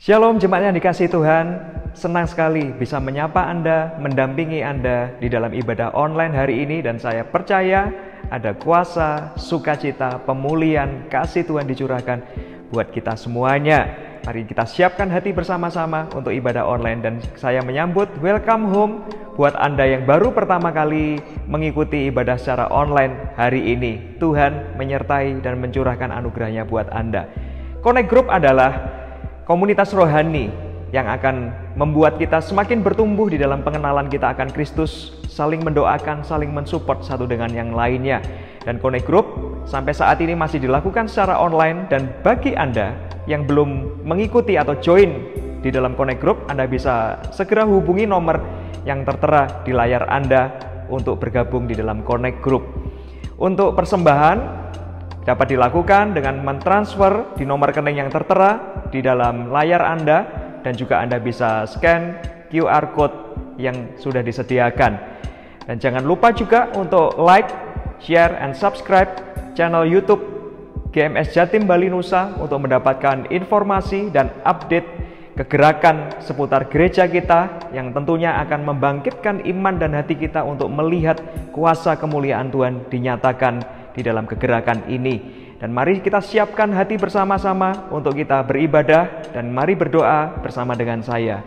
Shalom jemaat yang dikasihi Tuhan, senang sekali bisa menyapa Anda, mendampingi Anda di dalam ibadah online hari ini. Dan saya percaya ada kuasa, sukacita, pemulihan, kasih Tuhan dicurahkan buat kita semuanya. Mari kita siapkan hati bersama-sama untuk ibadah online. Dan saya menyambut welcome home buat Anda yang baru pertama kali mengikuti ibadah secara online hari ini. Tuhan menyertai dan mencurahkan anugerahnya buat Anda. Connect Group adalah komunitas rohani yang akan membuat kita semakin bertumbuh di dalam pengenalan kita akan Kristus, saling mendoakan, saling mensupport satu dengan yang lainnya. Dan Connect Group sampai saat ini masih dilakukan secara online, dan bagi Anda yang belum mengikuti atau join di dalam Connect Group, Anda bisa segera hubungi nomor yang tertera di layar Anda untuk bergabung di dalam Connect Group. Untuk persembahan dapat dilakukan dengan mentransfer di nomor rekening yang tertera di dalam layar Anda, dan juga Anda bisa scan QR Code yang sudah disediakan. Dan jangan lupa juga untuk like, share, and subscribe channel YouTube GMS Jatim Bali Nusa untuk mendapatkan informasi dan update kegerakan seputar gereja kita yang tentunya akan membangkitkan iman dan hati kita untuk melihat kuasa kemuliaan Tuhan dinyatakan di dalam kegerakan ini. Dan mari kita siapkan hati bersama-sama untuk kita beribadah, dan mari berdoa bersama dengan saya.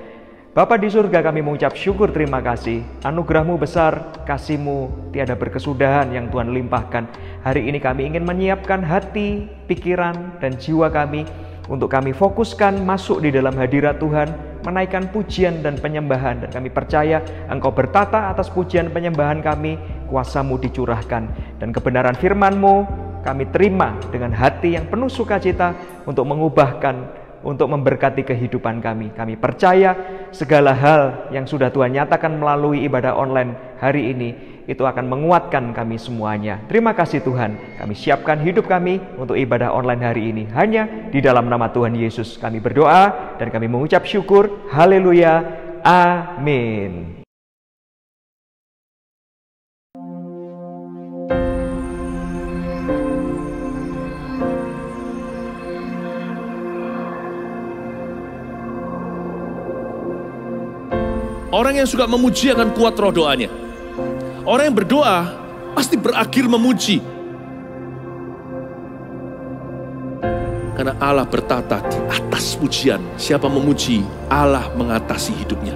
Bapa di surga, kami mengucap syukur terima kasih. Anugerah-Mu besar, kasih-Mu tiada berkesudahan yang Tuhan limpahkan. Hari ini kami ingin menyiapkan hati, pikiran, dan jiwa kami untuk kami fokuskan masuk di dalam hadirat Tuhan, menaikkan pujian dan penyembahan. Dan kami percaya Engkau bertata atas pujian penyembahan kami, kuasa-Mu dicurahkan, dan kebenaran firman-Mu kami terima dengan hati yang penuh sukacita untuk mengubahkan, untuk memberkati kehidupan kami. Kami percaya segala hal yang sudah Tuhan nyatakan melalui ibadah online hari ini, itu akan menguatkan kami semuanya. Terima kasih Tuhan, kami siapkan hidup kami untuk ibadah online hari ini. Hanya di dalam nama Tuhan Yesus kami berdoa dan kami mengucap syukur. Haleluya, amin. Orang yang suka memuji akan kuat roh doanya. Orang yang berdoa pasti berakhir memuji. Karena Allah bertata di atas pujian. Siapa memuji, Allah mengatasi hidupnya.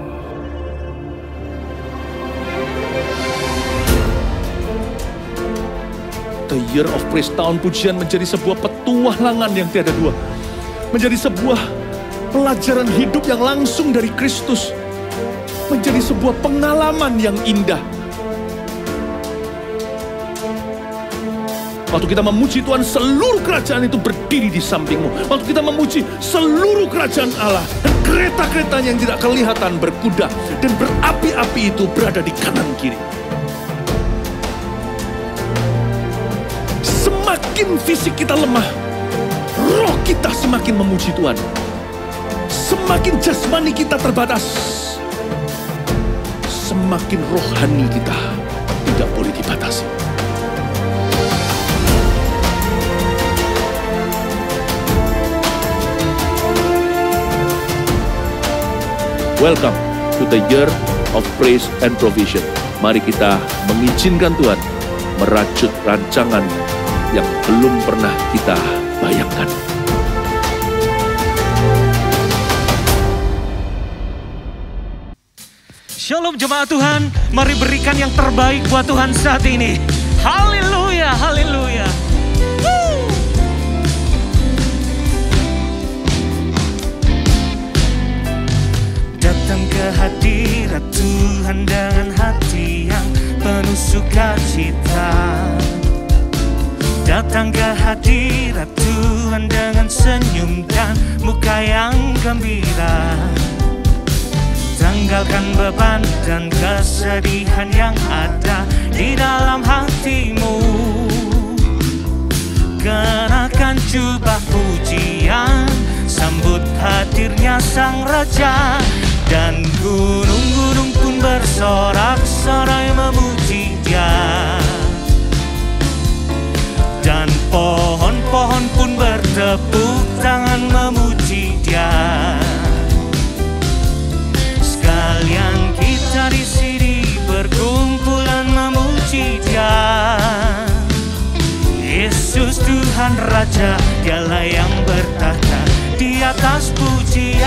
The Year of Praise, tahun pujian, menjadi sebuah petualangan yang tiada dua. Menjadi sebuah pelajaran hidup yang langsung dari Kristus. Menjadi sebuah pengalaman yang indah. Waktu kita memuji Tuhan, seluruh kerajaan itu berdiri di sampingmu. Waktu kita memuji, seluruh kerajaan Allah dan kereta-keretanya yang tidak kelihatan berkuda dan berapi-api itu berada di kanan kiri. Semakin fisik kita lemah, roh kita semakin memuji Tuhan. Semakin jasmani kita terbatas, semakin rohani kita tidak boleh dibatasi. Welcome to the Year of Praise and Provision. Mari kita mengizinkan Tuhan merajut rancangan yang belum pernah kita bayangkan. Shalom jemaat Tuhan, mari berikan yang terbaik buat Tuhan saat ini. Haleluya, haleluya. Datang ke hadirat Tuhan dengan hati yang penuh sukacita. Datang ke hadirat Tuhan dengan senyum dan muka yang gembira. Tanggalkan beban dan kesedihan yang ada di dalam hatimu. Kenakan jubah pujian, sambut hadirnya Sang Raja. Dan gunung-gunung pun bersorak-sorai memuji Dia. Dan pohon-pohon pun bertepuk tangan memuji Dia. Raja, Dialah yang bertahta di atas pujian.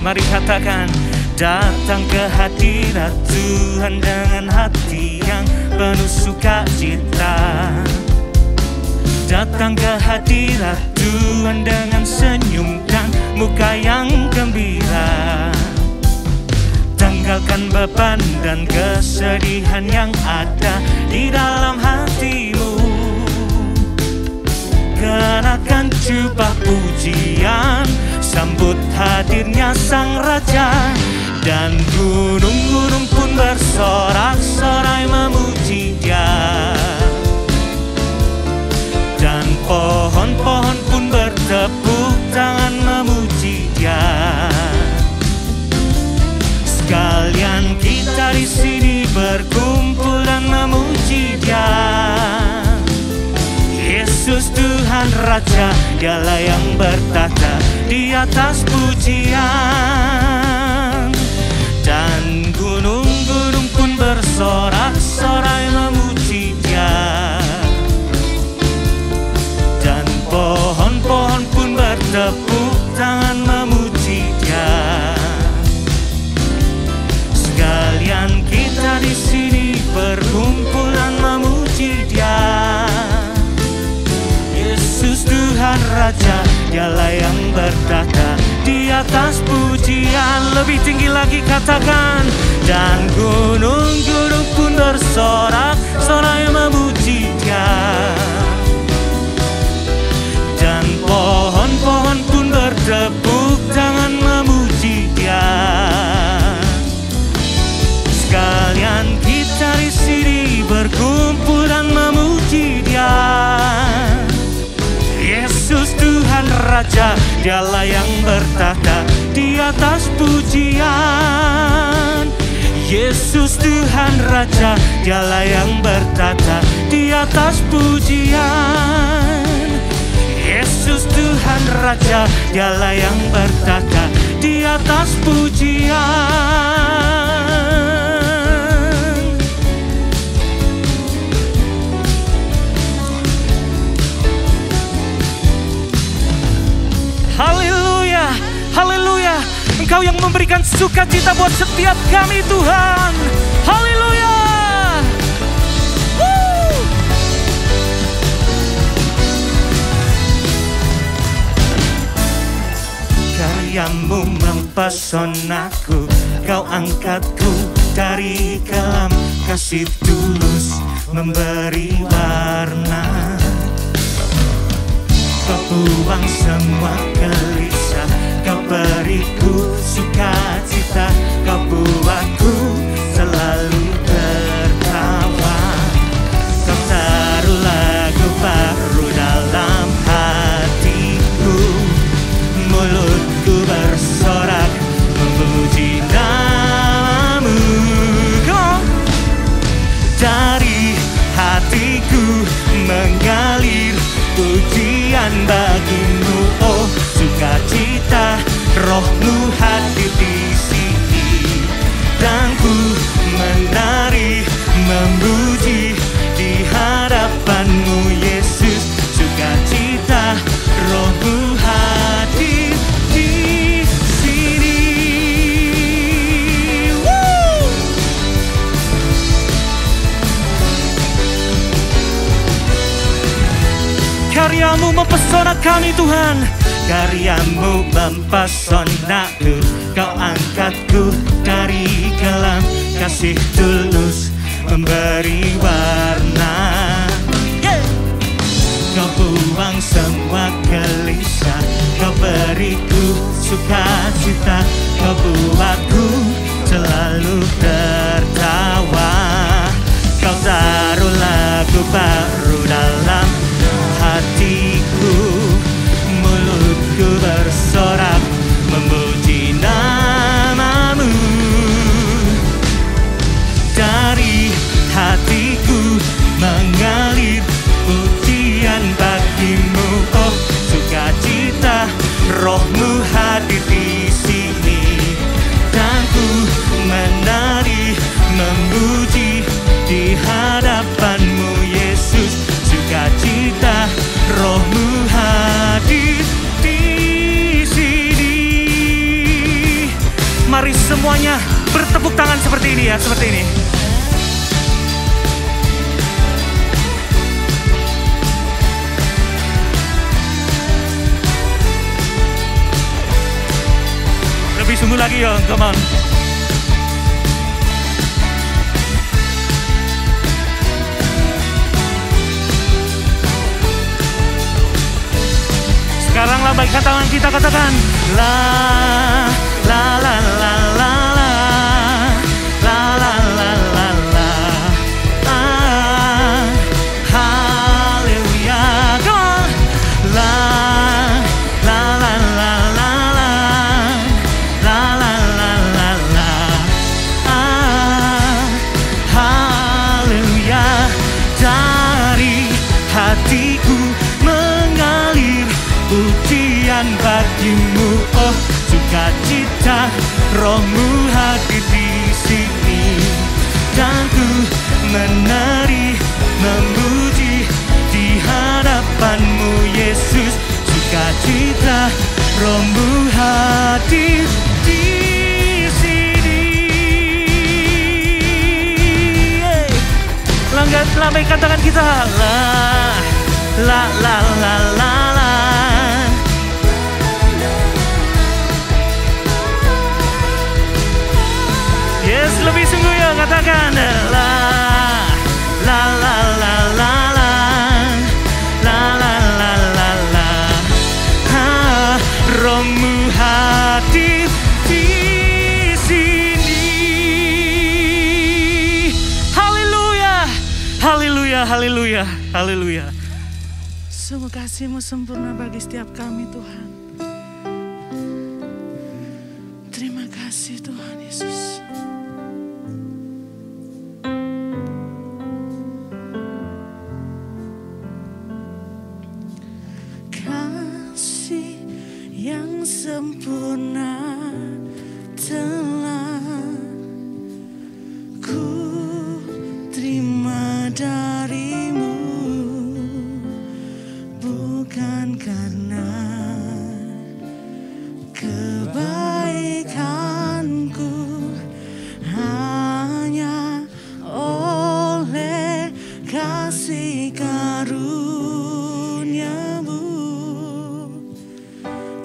Mari katakan, datang ke hadirat Tuhan dengan hati yang penuh sukacita. Datang ke hadirat Tuhan dengan senyum dan muka yang gembira. Tanggalkan beban dan kesedihan yang ada di dalam hatimu. Kenakan jubah pujian, sambut hadirnya Sang Raja. Dan gunung-gunung pun bersorak-sorai memuji Dia. Dan pohon-pohon pun bertepuk tangan memuji Dia. Sekalian kita di sini berkumpul dan memuji Dia. Yesus Tuhan Raja, Dialah yang bertahta di atas pujian. Dan gunung-gunung pun bersorak-sorai memuji Dia. Dan pohon-pohon pun bertepuk tangan memuji Dia. Sekalian kita di sini berkumpul dan memuji Dia. Yesus Tuhan Raja, Dialah yang bertahta di atas pujian. Lebih tinggi lagi katakan, dan gunung-gunung pun bersorak-sorai memuji Dia. Dan pohon-pohon pun bertepuk tangan memuji Dia. Sekalian kita di sini berkumpul dan memuji Dia. Yesus Tuhan Raja, Dialah yang bertahta di atas pujian. Yesus Tuhan Raja, Dialah yang bertahta di atas pujian. Yesus Tuhan Raja, Dialah yang bertahta di atas pujian. Haleluya, haleluya. Engkau yang memberikan sukacita buat setiap kami Tuhan. Haleluya. Karyamu mempesonaku, Kau angkatku dari kelam, kasih tulus memberi warna. Kau buang semua gelisah, Kau beriku sukacita. Kau buatku selalu tertawa. Kau taruh lagu baru dalam hatiku. Mulutku bersorak memuji namamu. Dari hatiku mengalir pujian bagimu, oh sukacita, Roh-Mu hadir di sini. Dan ku menari memuji di hadapan-Mu Yesus. Sukacita, Roh-Mu hadir di sini. Karyamu mempesona kami Tuhan. Karyamu mempesonaku, Kau angkatku dari kelam, kasih tulus memberi warna. Kau buang semua gelisah, Kau beriku sukacita. Kau buatku selalu tertawa. Kau taruh lagu baru dalam hatiku. Mulutku bersorak memuji namamu. Dari hatiku mengalir pujian bagimu, oh sukacita, Roh-Mu hadir di sini. Dan semuanya bertepuk tangan seperti ini ya, seperti ini. Lebih sungguh lagi ya, come on. Sekarang lambaikan tangan kita, katakan la la la la la la la la la la la haleluya, come on, la la la la la la la la la la la haleluya, dari hatiku mengalir pujian bagimu, oh sukacita, Rohmu hadir di sini, dan ku menari memuji di hadapanmu Yesus, sukacita, Rohmu hadir di sini. Lambaikan tangan kita, la la la la la la. Yes, lebih sungguh ya, katakan la la la la la la la la la la la Rohmu hadir di sini. Haleluya, haleluya, haleluya, haleluya. Semua kasih-Mu sempurna bagi setiap kami, Tuhan. Terima kasih Tuhan Yesus. Kasih yang sempurna telah ku terima dari-Mu, bukan karena kebaikanku, hanya oleh kasih karunia-Mu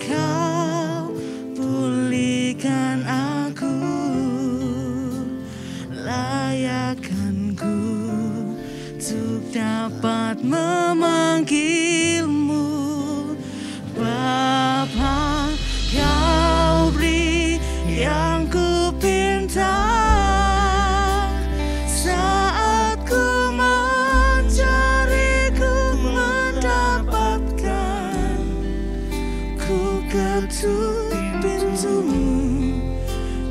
Kau pulihkan aku, layakkanku untuk dapat memanggil-Mu Bapa. Kau beri yang ku pinta saat ku mencari, ku mendapatkan. Ku ketuk pintu-Mu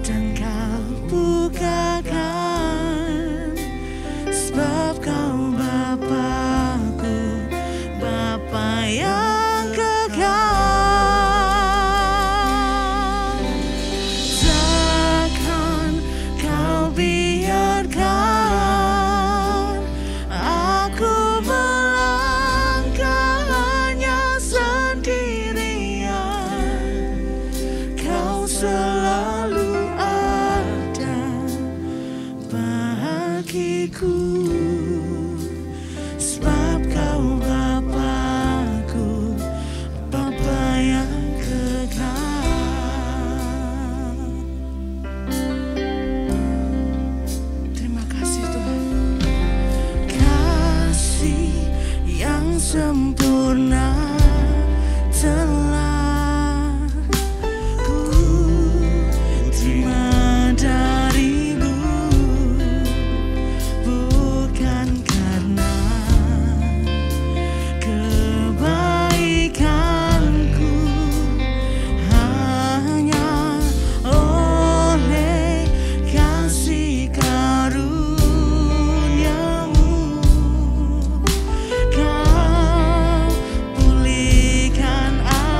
dan Kau bukakan, sebab Kau Bapa-Ku, Bapa yang kekal. Takkan Kau biarkan aku melangkah hanya sendirian. Kau selalu ada bagiku, sebab Kau Bapa-Ku, Bapa yang kekal. Terima kasih Tuhan. Kasih yang sempurna telah ku terima dari-Mu, bukan karena kebaikanku, hanya oleh kasih karunia-Mu Kau pulihkan aku,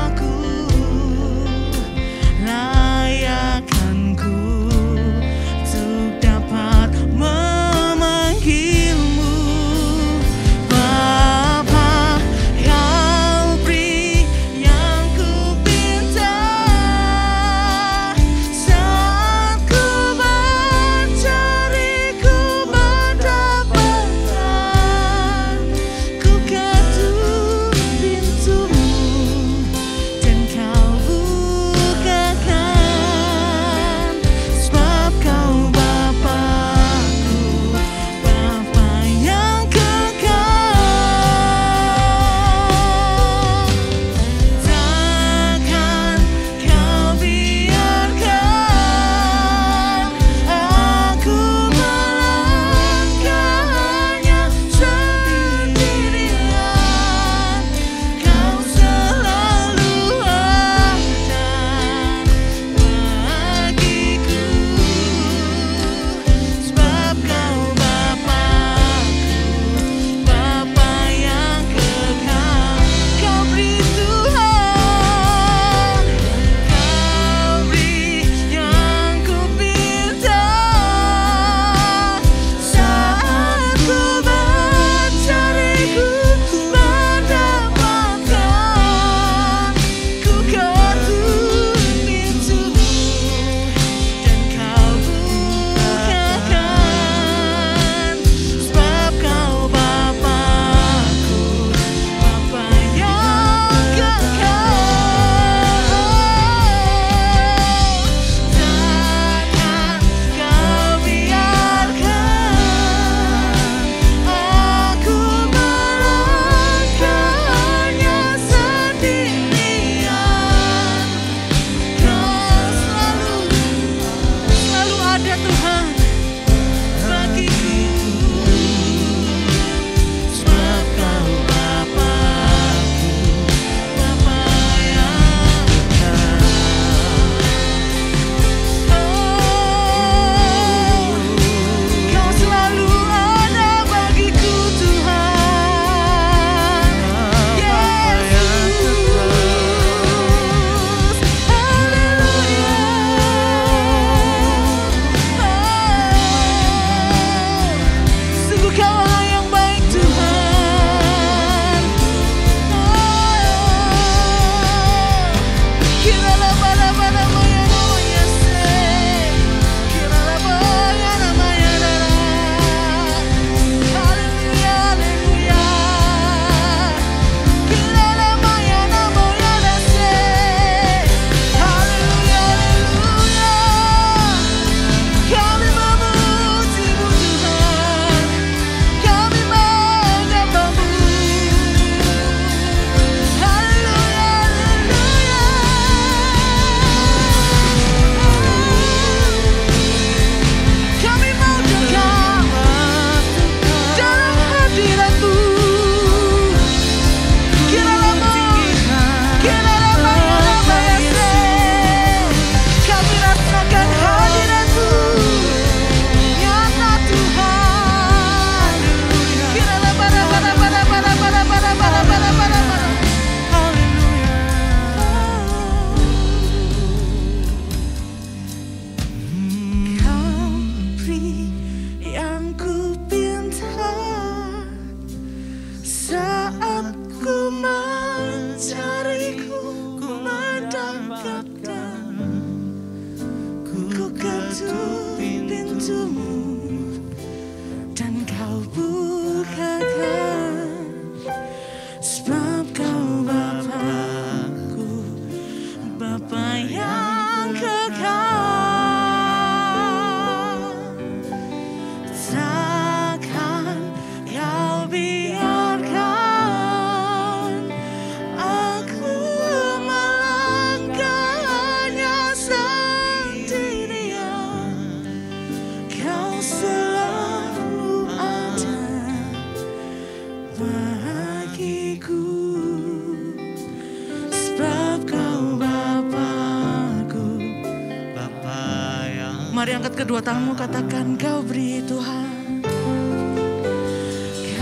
Mari angkat kedua tanganmu, katakan Kau beri Tuhan.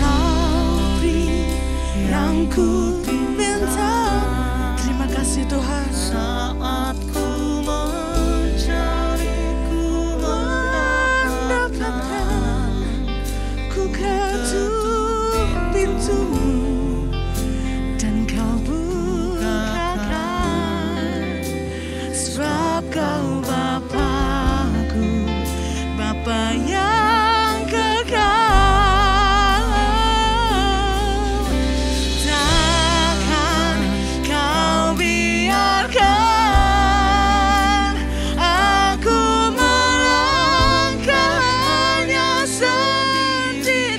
Kau beri yang ku minta. Terima kasih Tuhan. Saat ku mencari, ku mendapatkan, ku ketuk pintumu dan Kau bukakan. Sebab Kau Bapa-Ku, Bapa yang kekal. Takkan Kau biarkan aku melangkah hanya sendirian.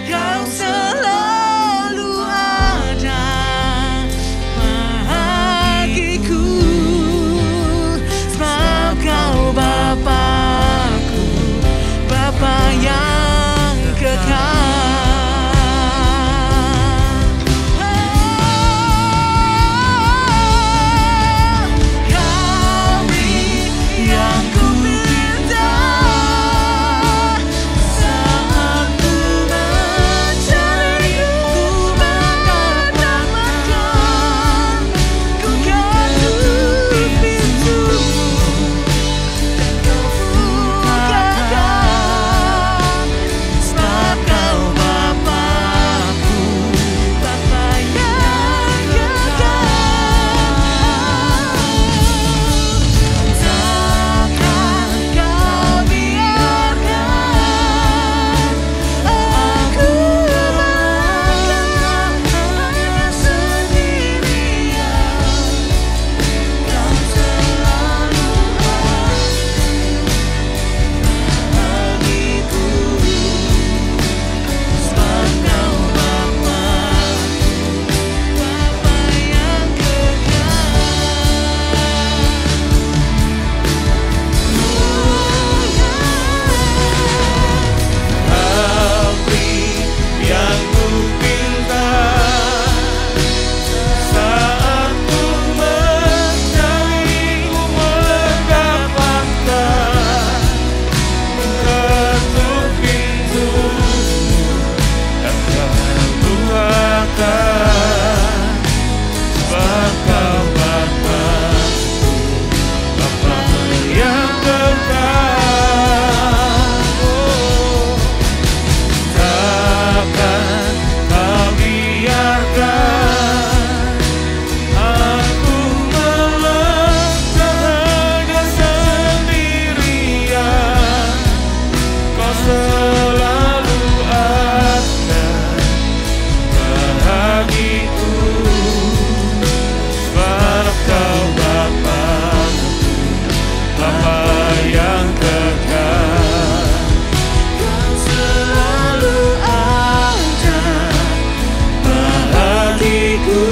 Kau selalu ada bagiku. Sebab Kau Bapa-Ku, Bapa yang kekal. Kau beri yang ku minta. Saat ku mencari, ku mendapatkan, ku ketuk pintumu dan Kau bukakan. Sebab Kau Bapa-Ku, Bapa yang kekal. Takkan Kau biarkan aku melangkah hanya sendirian. Kau selalu bagiku. Sebab Kau Bapa-Ku, Bapa yang Kau beri yang ku minta. Saat ku mencari, ku mendapatkan, ku ketuk pintumu dan Kau bukakan. Sebab Kau Bapa-Ku, Bapa yang kekal. Takkan Kau biarkan aku melangkah hanya sendirian. Kau selalu ada bagiku. Sebab Kau Bapa-Ku, Bapa yang kekal. Kau selalu ada bagiku.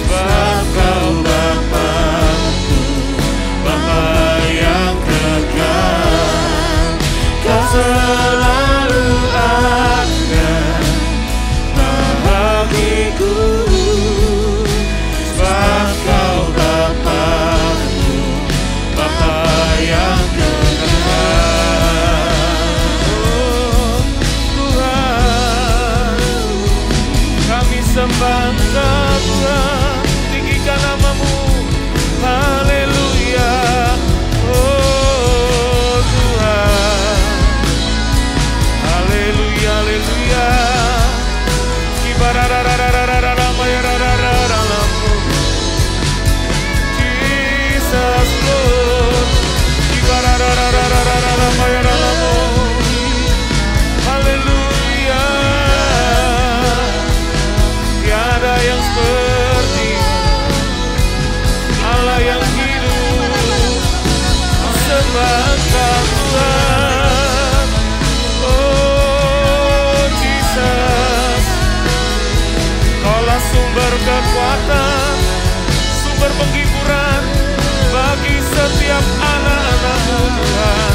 Sebab Kau Bapa-Ku, Bapa yang kekal. Kau selalu ada bagiku. Sebab Kau Bapa-Ku, Bapa yang kekal. Oh Tuhan, kami sembah Engkau Tuhan, tinggikan nama-Mu. Haleluya. Oh Tuhan, haleluya, haleluya. Jesus Lord. Haleluya. Tiada yang seperti Allah yang hidup. Sembah Engkau Tuhan. Oh Jesus, Kaulah sumber kekuatan, sumber penghiburan bagi setiap anak-anak-Mu Tuhan.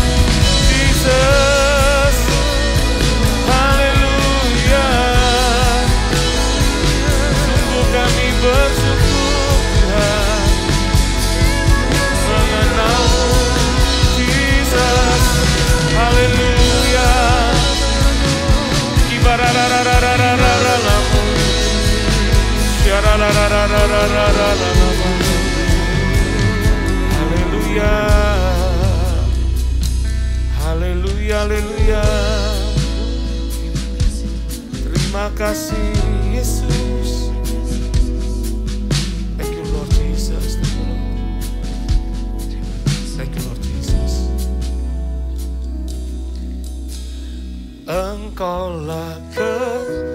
Jesus, haleluya. Sungguh kami bersyukur Tuhan. Haleluya, haleluya, haleluya. Terima kasih Yesus. Thank you Lord Jesus. Thank you Lord Jesus. Engkaulah kekuatanku,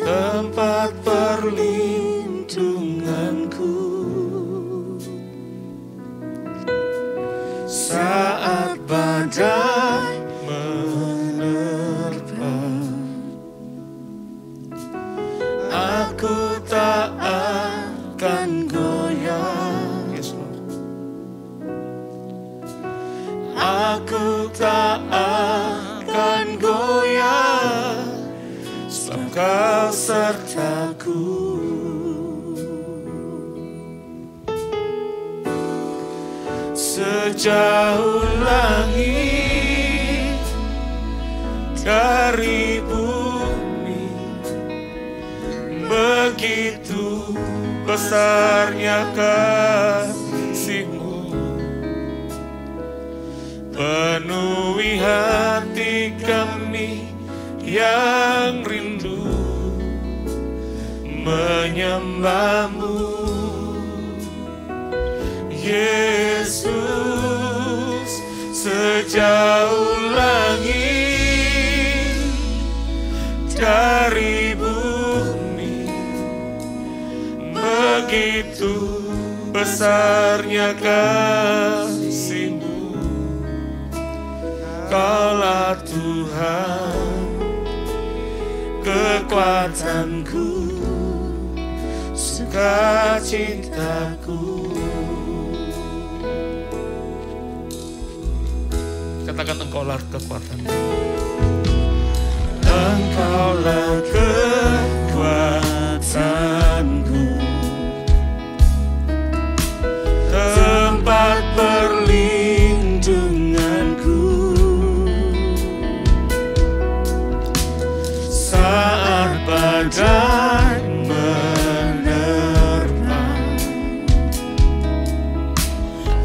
tempat perlindunganku, saat badai menerpa, aku tak akan goyah. Yes, Lord. Aku tak akan goyah, sebab Kau sertaku. Sejauh langit dari bumi, begitu besarnya kasih-Mu, penuhi hati kami yang rindu menyembah-Mu. Yesus, sejauh langit dari bumi, begitu besarnya kasih-Mu. Kaulah Tuhan, kekuatanku, sukacitaku. Katakan Engkaulah kekuatanku. Engkaulah kekuatanku, tempat perlindunganku, saat badai menerpa,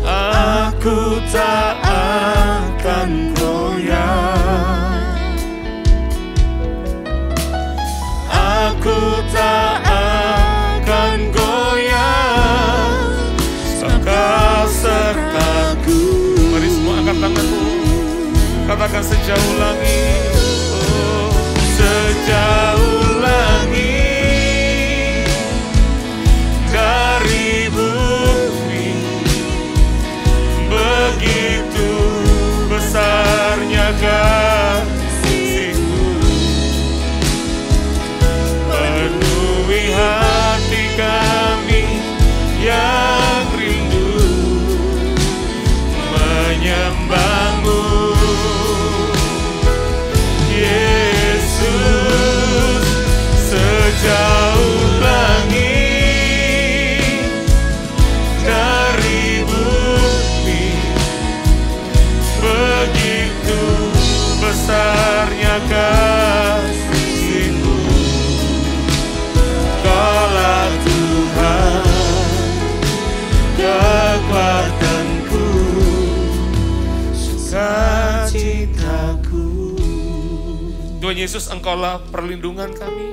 aku tak akan goyah, aku tak akan goyah, sebab Kau sertaku. Mari semua angkat tanganmu, katakan sejauh langit, oh, sejauh langit dari bumi, begitu besarnya kasih-Mu, penuhi hati kami yang rindu menyembah-Mu. Yesus, sejauh langit dari bumi, begitu besarnya kasih-Mu. Kaulah Tuhan, kekuatanku, sukacitaku. Tuhan Yesus, Engkaulah perlindungan kami,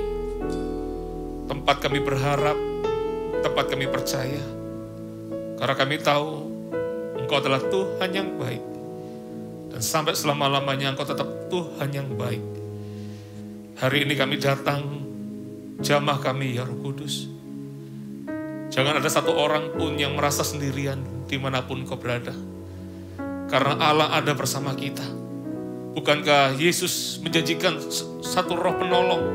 tempat kami berharap, tempat kami percaya, karena kami tahu Engkau adalah Tuhan yang baik, dan sampai selama-lamanya Engkau tetap Tuhan yang baik. Hari ini kami datang, jamah kami ya Roh Kudus. Jangan ada satu orang pun yang merasa sendirian dimanapun kau berada, karena Allah ada bersama kita. Bukankah Yesus menjanjikan satu roh penolong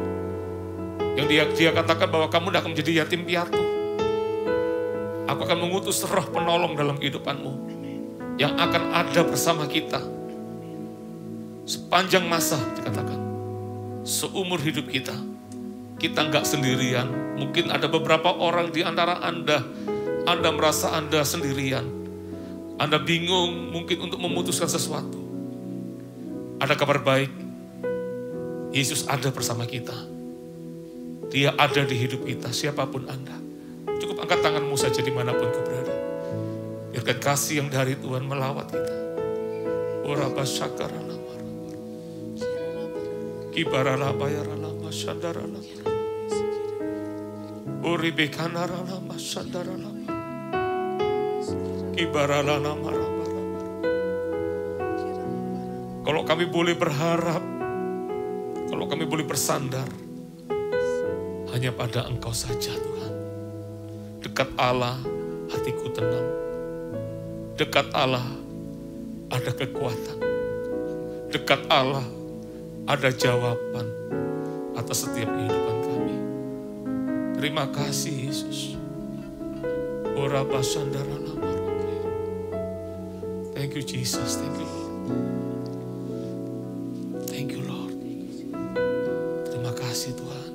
yang dia katakan bahwa kamu tidak akan menjadi yatim piatu. Aku akan mengutus roh penolong dalam kehidupanmu yang akan ada bersama kita sepanjang masa, dikatakan seumur hidup kita. Kita nggak sendirian. Mungkin ada beberapa orang di antara Anda merasa Anda sendirian. Anda bingung mungkin untuk memutuskan sesuatu. Ada kabar baik. Yesus ada bersama kita. Dia ada di hidup kita, siapapun Anda. Cukup angkat tanganmu saja dimanapun kau berada. Biarkan kasih yang dari Tuhan melawat kita. Oraba syakarala marah. Kibarala bayarala masyandarala. Uribekanarala masyandarala. Kibarala marah. Kalau kami boleh berharap, kalau kami boleh bersandar, hanya pada Engkau saja Tuhan. Dekat Allah, hatiku tenang. Dekat Allah, ada kekuatan. Dekat Allah, ada jawaban atas setiap kehidupan kami. Terima kasih Yesus. Thank you Jesus, thank you Lord. Thank you Lord. Terima kasih Tuhan.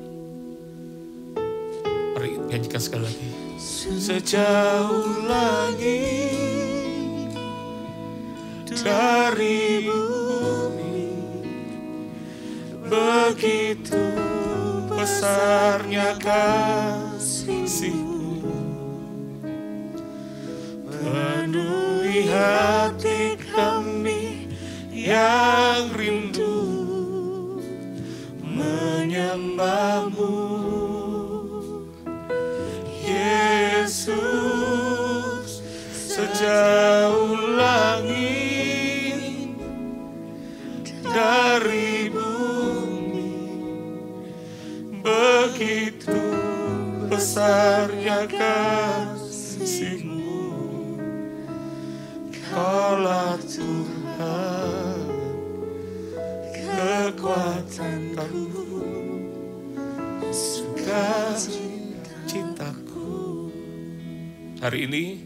Mari nyanyikan sekali lagi. Sejauh langit dari bumi, begitu besarnya kasih-Mu, penuhi hati kami yang rindu menyembah-Mu. Yesus, sejauh langit dari bumi, begitu besarnya kasih-Mu. Kaulah Tuhan, kekuatanku, sukacitaku. Hari ini,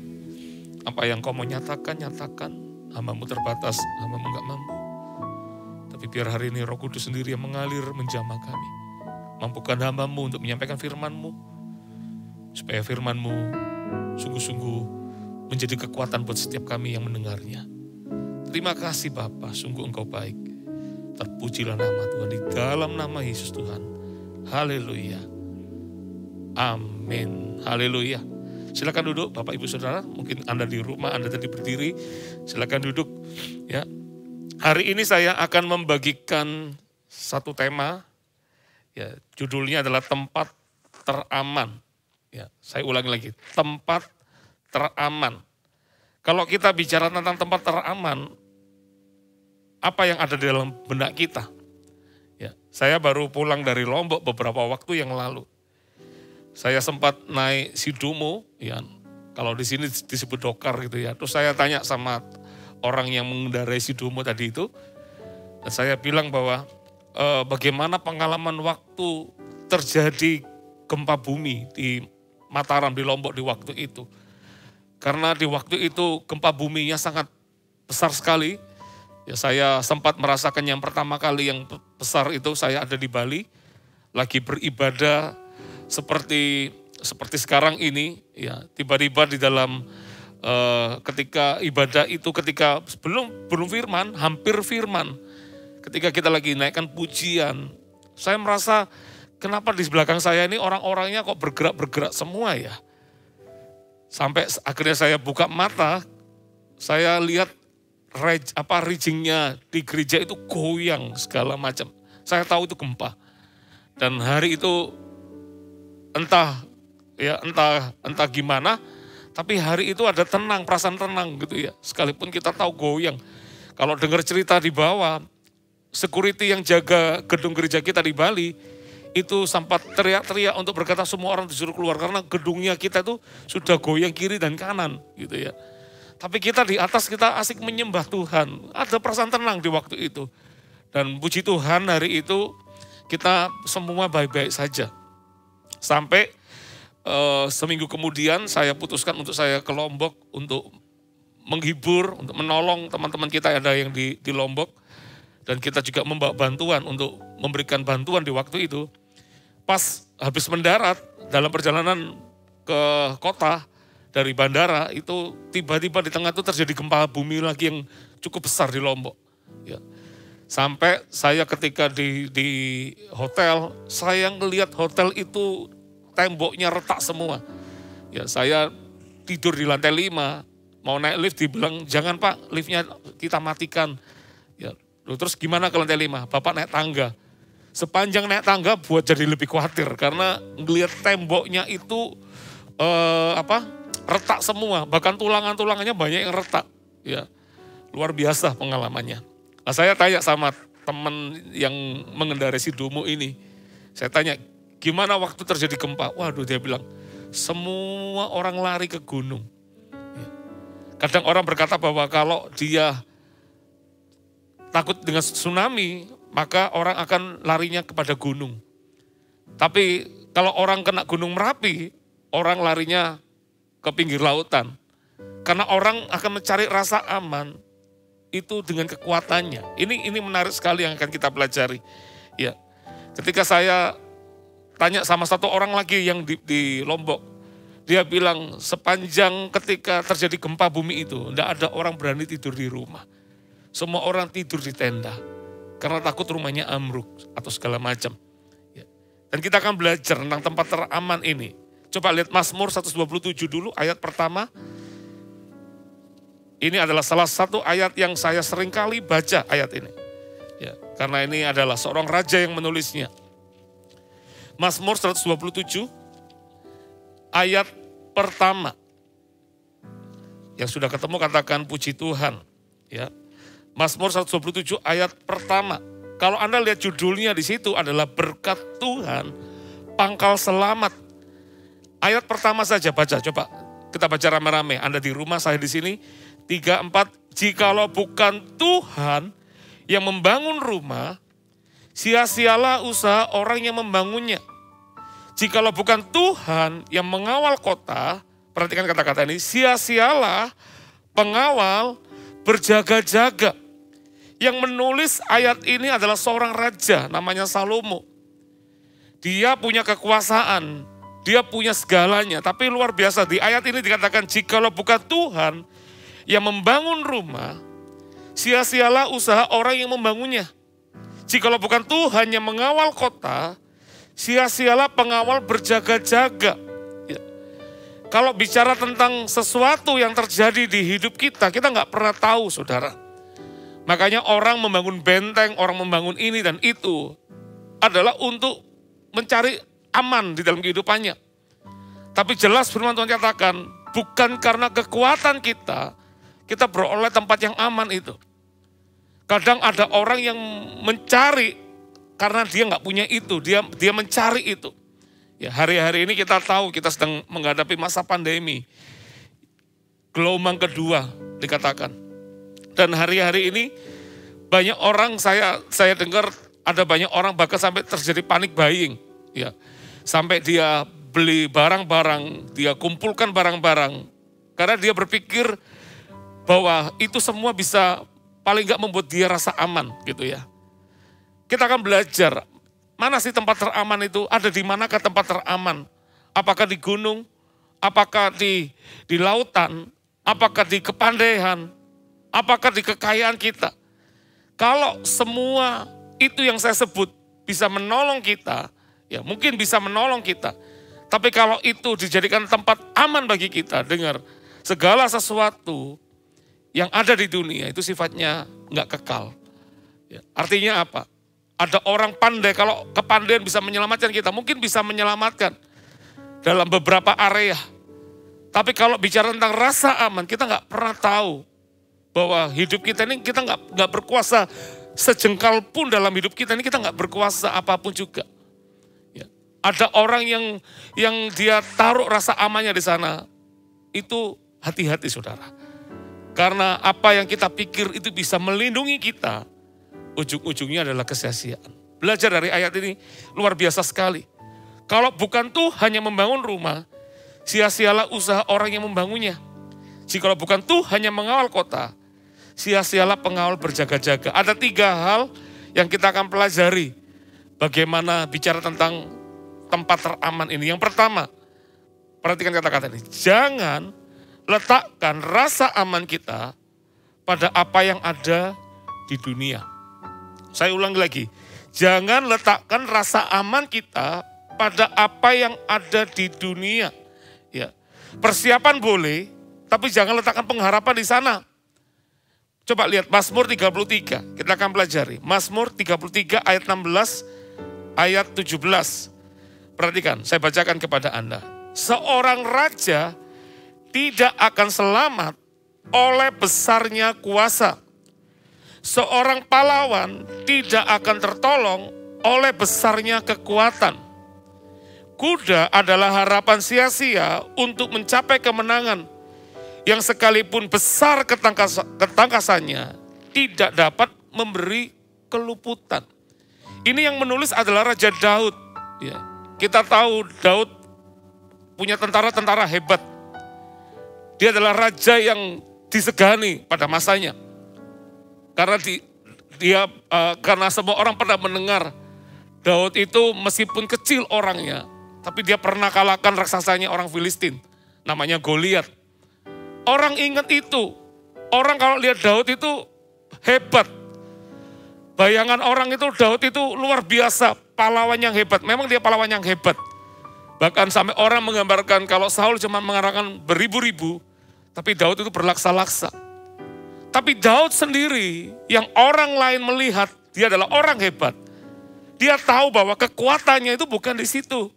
apa yang kau mau nyatakan, nyatakan. Hamba-Mu terbatas, hamba-Mu gak mampu. Tapi biar hari ini Roh Kudus sendiri yang mengalir menjamah kami. Mampukan hamba-Mu untuk menyampaikan firman-Mu. Supaya firman-Mu sungguh-sungguh menjadi kekuatan buat setiap kami yang mendengarnya. Terima kasih Bapa, sungguh Engkau baik. Terpujilah nama Tuhan di dalam nama Yesus Tuhan. Haleluya. Amin. Haleluya. Silakan duduk Bapak Ibu Saudara, mungkin Anda di rumah, Anda tadi berdiri, silakan duduk ya. Hari ini saya akan membagikan satu tema, ya, judulnya adalah tempat teraman. Ya, saya ulangi lagi, tempat teraman. Kalau kita bicara tentang tempat teraman, apa yang ada di dalam benak kita? Ya, saya baru pulang dari Lombok beberapa waktu yang lalu. Saya sempat naik Sidumo, ya, kalau di sini disebut dokar gitu ya. Terus saya tanya sama orang yang mengendarai Sidumo tadi itu, dan saya bilang bahwa bagaimana pengalaman waktu terjadi gempa bumi di Mataram, di Lombok di waktu itu. Karena di waktu itu gempa buminya sangat besar sekali. Ya, saya sempat merasakan yang pertama kali yang besar itu saya ada di Bali, lagi beribadah seperti sekarang ini, ya, tiba-tiba di dalam ketika ibadah itu, ketika belum firman, hampir firman, ketika kita lagi naikkan pujian, saya merasa kenapa di belakang saya ini orang-orangnya kok bergerak semua ya. Sampai akhirnya saya buka mata, saya lihat rijingnya di gereja itu goyang segala macam. Saya tahu itu gempa. Dan hari itu entah gimana, tapi hari itu ada tenang, perasaan tenang gitu ya. Sekalipun kita tahu goyang. Kalau dengar cerita di bawah, security yang jaga gedung gereja kita di Bali, itu sempat teriak-teriak untuk berkata semua orang disuruh keluar. Karena gedungnya kita itu sudah goyang kiri dan kanan gitu ya. Tapi kita di atas, kita asik menyembah Tuhan. Ada perasaan tenang di waktu itu. Dan puji Tuhan hari itu kita semua baik-baik saja. Sampai seminggu kemudian saya putuskan untuk saya ke Lombok untuk menghibur, untuk menolong teman-teman kita ada yang di Lombok. Dan kita juga membawa bantuan untuk memberikan bantuan di waktu itu. Pas habis mendarat dalam perjalanan ke kota dari bandara itu tiba-tiba di tengah itu terjadi gempa bumi lagi yang cukup besar di Lombok. Ya. Sampai saya ketika di hotel, saya ngelihat hotel itu temboknya retak semua. Ya, saya tidur di lantai 5, mau naik lift dibilang, jangan Pak, liftnya kita matikan. Ya, terus gimana ke lantai 5? Bapak naik tangga. Sepanjang naik tangga buat jadi lebih khawatir karena ngelihat temboknya itu retak semua, bahkan tulangannya banyak yang retak. Ya, luar biasa pengalamannya. Nah, saya tanya sama teman yang mengendarai si Domo ini, saya tanya, gimana waktu terjadi gempa? Waduh, dia bilang, semua orang lari ke gunung. Kadang orang berkata bahwa kalau dia takut dengan tsunami, maka orang akan larinya kepada gunung. Tapi kalau orang kena Gunung Merapi, orang larinya ke pinggir lautan. Karena orang akan mencari rasa aman itu dengan kekuatannya. Ini menarik sekali yang akan kita pelajari. Ya, ketika saya tanya sama satu orang lagi yang di Lombok, dia bilang sepanjang ketika terjadi gempa bumi itu, tidak ada orang berani tidur di rumah. Semua orang tidur di tenda, karena takut rumahnya ambruk atau segala macam. Ya. Dan kita akan belajar tentang tempat teraman ini. Coba lihat Mazmur 127 dulu, ayat pertama. Ini adalah salah satu ayat yang saya seringkali baca ayat ini. Ya, karena ini adalah seorang raja yang menulisnya. Mazmur 127 ayat pertama. Yang sudah ketemu katakan puji Tuhan. Ya. Mazmur 127 ayat pertama. Kalau Anda lihat judulnya di situ adalah berkat Tuhan, pangkal selamat. Ayat pertama saja baca, coba kita baca rame-rame. Anda di rumah, saya di sini. 3, 4, jikalau bukan Tuhan yang membangun rumah, sia-sialah usaha orang yang membangunnya. Jikalau bukan Tuhan yang mengawal kota, perhatikan kata-kata ini, sia-sialah pengawal berjaga-jaga. Yang menulis ayat ini adalah seorang raja namanya Salomo. Dia punya kekuasaan, dia punya segalanya, tapi luar biasa di ayat ini dikatakan jikalau bukan Tuhan yang membangun rumah, sia-sialah usaha orang yang membangunnya. Jikalau bukan Tuhan yang mengawal kota, sia-sialah pengawal berjaga-jaga. Ya. Kalau bicara tentang sesuatu yang terjadi di hidup kita nggak pernah tahu, saudara. Makanya orang membangun benteng, orang membangun ini dan itu adalah untuk mencari aman di dalam kehidupannya. Tapi jelas firman Tuhan katakan, bukan karena kekuatan kita beroleh tempat yang aman itu. Kadang ada orang yang mencari karena dia nggak punya itu, dia mencari itu. Ya, hari-hari ini kita tahu kita sedang menghadapi masa pandemi. Gelombang kedua dikatakan. Dan hari-hari ini banyak orang saya dengar ada banyak orang bahkan sampai terjadi panic buying. Ya. Sampai dia beli barang-barang, dia kumpulkan barang-barang karena dia berpikir bahwa itu semua bisa paling nggak membuat dia rasa aman gitu ya. Kita akan belajar mana sih tempat teraman itu, ada di manakah tempat teraman. Apakah di gunung, apakah di lautan, apakah di kepandaian, apakah di kekayaan kita. Kalau semua itu yang saya sebut bisa menolong kita, ya mungkin bisa menolong kita. Tapi kalau itu dijadikan tempat aman bagi kita, dengar segala sesuatu yang ada di dunia itu sifatnya nggak kekal. Ya, artinya apa? Ada orang pandai, kalau kepandaian bisa menyelamatkan kita, mungkin bisa menyelamatkan dalam beberapa area. Tapi kalau bicara tentang rasa aman, kita nggak pernah tahu bahwa hidup kita ini kita nggak berkuasa sejengkal pun dalam hidup kita ini, kita nggak berkuasa apapun juga. Ya. Ada orang yang dia taruh rasa amannya di sana, itu hati-hati saudara. Karena apa yang kita pikir itu bisa melindungi kita, ujung-ujungnya adalah kesia-siaan. Belajar dari ayat ini luar biasa sekali. Kalau bukan Tuhan yang membangun rumah, sia-sialah usaha orang yang membangunnya. Jikalau bukan Tuhan yang mengawal kota, sia-sialah pengawal berjaga-jaga. Ada 3 hal yang kita akan pelajari. Bagaimana bicara tentang tempat teraman ini. Yang pertama, perhatikan kata-kata ini. Jangan letakkan rasa aman kita pada apa yang ada di dunia. Saya ulangi lagi. Jangan letakkan rasa aman kita pada apa yang ada di dunia. Ya. Persiapan boleh, tapi jangan letakkan pengharapan di sana. Coba lihat Mazmur 33, kita akan pelajari. Mazmur 33 ayat 16, ayat 17. Perhatikan, saya bacakan kepada Anda. Seorang raja tidak akan selamat oleh besarnya kuasa. Seorang pahlawan tidak akan tertolong oleh besarnya kekuatan. Kuda adalah harapan sia-sia untuk mencapai kemenangan yang sekalipun besar ketangkasannya tidak dapat memberi keluputan. Ini yang menulis adalah Raja Daud. Ya, kita tahu Daud punya tentara-tentara hebat. Dia adalah raja yang disegani pada masanya. Karena semua orang pernah mendengar Daud itu meskipun kecil orangnya, tapi dia pernah kalahkan raksasanya orang Filistin, namanya Goliat. Orang ingat itu, orang kalau lihat Daud itu hebat. Bayangan orang itu Daud itu luar biasa, pahlawan yang hebat. Memang dia pahlawan yang hebat. Bahkan sampai orang menggambarkan kalau Saul cuma mengarahkan beribu-ribu, tapi Daud itu berlaksa-laksa. Tapi Daud sendiri yang orang lain melihat dia adalah orang hebat. Dia tahu bahwa kekuatannya itu bukan di situ.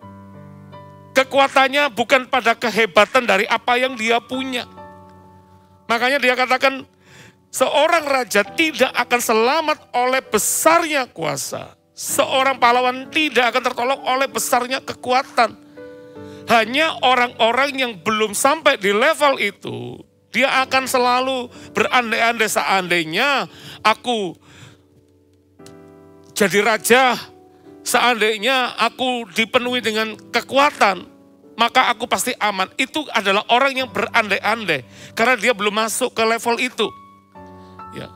Kekuatannya bukan pada kehebatan dari apa yang dia punya. Makanya dia katakan seorang raja tidak akan selamat oleh besarnya kuasa. Seorang pahlawan tidak akan tertolong oleh besarnya kekuatan. Hanya orang-orang yang belum sampai di level itu, dia akan selalu berandai-andai seandainya aku jadi raja, seandainya aku dipenuhi dengan kekuatan, maka aku pasti aman. Itu adalah orang yang berandai-andai karena dia belum masuk ke level itu. Ya.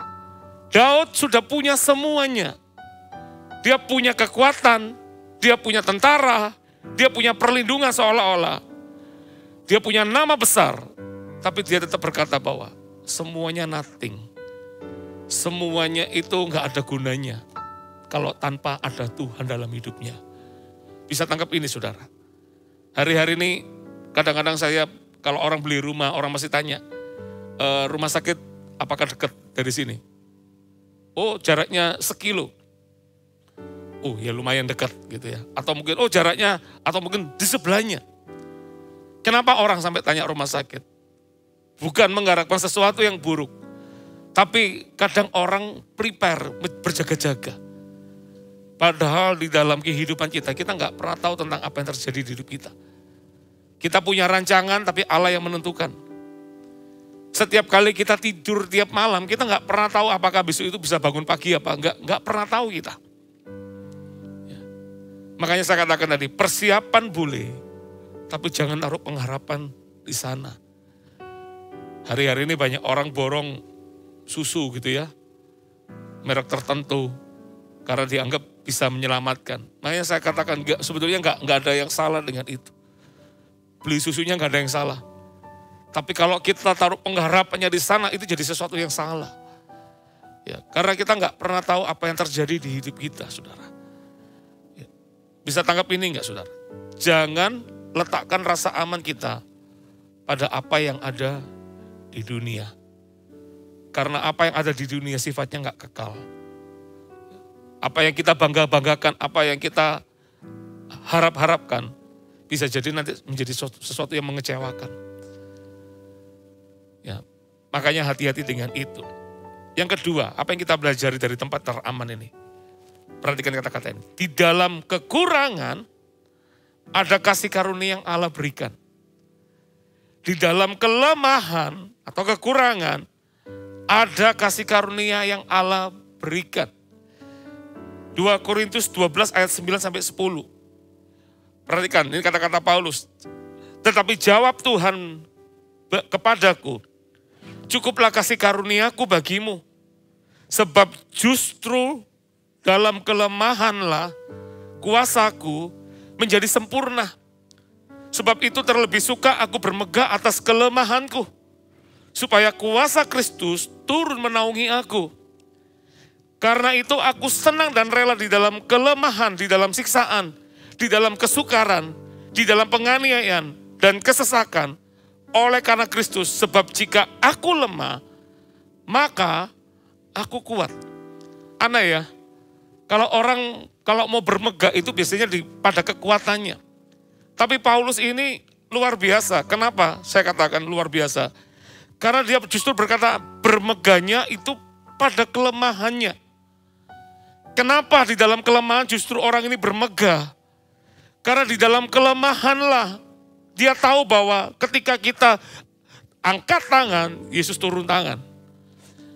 Daud sudah punya semuanya. Dia punya kekuatan, dia punya tentara, dia punya perlindungan seolah-olah. Dia punya nama besar. Tapi dia tetap berkata bahwa semuanya nothing. Semuanya itu nggak ada gunanya kalau tanpa ada Tuhan dalam hidupnya. Bisa tangkap ini saudara. Hari-hari ini kadang-kadang saya kalau orang beli rumah, orang masih tanya, rumah sakit apakah dekat dari sini? Oh jaraknya 1 kilo. Oh ya lumayan dekat gitu ya. Atau mungkin jaraknya, atau mungkin di sebelahnya. Kenapa orang sampai tanya rumah sakit? Bukan mengharapkan sesuatu yang buruk. Tapi kadang orang prepare, berjaga-jaga. Padahal di dalam kehidupan kita nggak pernah tahu tentang apa yang terjadi di hidup kita. Kita punya rancangan tapi Allah yang menentukan. Setiap kali kita tidur tiap malam, kita nggak pernah tahu apakah besok itu bisa bangun pagi apa. Nggak pernah tahu kita. Ya. Makanya saya katakan tadi, persiapan boleh, tapi jangan taruh pengharapan di sana. Hari-hari ini banyak orang borong susu gitu ya, merek tertentu, karena dianggap bisa menyelamatkan. Makanya saya katakan sebetulnya nggak ada yang salah dengan itu. Beli susunya nggak ada yang salah. Tapi kalau kita taruh pengharapannya di sana, itu jadi sesuatu yang salah. Ya, karena kita nggak pernah tahu apa yang terjadi di hidup kita, saudara. Ya. Bisa tangkap ini nggak, saudara? Jangan letakkan rasa aman kita pada apa yang ada di dunia. Karena apa yang ada di dunia sifatnya nggak kekal. Apa yang kita bangga-banggakan, apa yang kita harap-harapkan, bisa jadi nanti menjadi sesuatu yang mengecewakan. Ya, makanya hati-hati dengan itu. Yang kedua, apa yang kita belajar dari tempat teraman ini? Perhatikan kata-kata ini. Di dalam kekurangan, ada kasih karunia yang Allah berikan. Di dalam kelemahan atau kekurangan, ada kasih karunia yang Allah berikan. 2 Korintus 12 ayat 9-10. Perhatikan, ini kata-kata Paulus. Tetapi jawab Tuhan kepadaku, cukuplah kasih karuniaku bagimu. Sebab justru dalam kelemahanlah kuasaku menjadi sempurna. Sebab itu terlebih suka aku bermegah atas kelemahanku, supaya kuasa Kristus turun menaungi aku. Karena itu aku senang dan rela di dalam kelemahan, di dalam siksaan, di dalam kesukaran, di dalam penganiayaan dan kesesakan. Oleh karena Kristus, sebab jika aku lemah, maka aku kuat. Aneh ya, kalau mau bermegah itu biasanya pada kekuatannya. Tapi Paulus ini luar biasa. Kenapa saya katakan luar biasa? Karena dia justru berkata bermegahnya itu pada kelemahannya. Kenapa di dalam kelemahan justru orang ini bermegah? Karena di dalam kelemahanlah dia tahu bahwa ketika kita angkat tangan, Yesus turun tangan.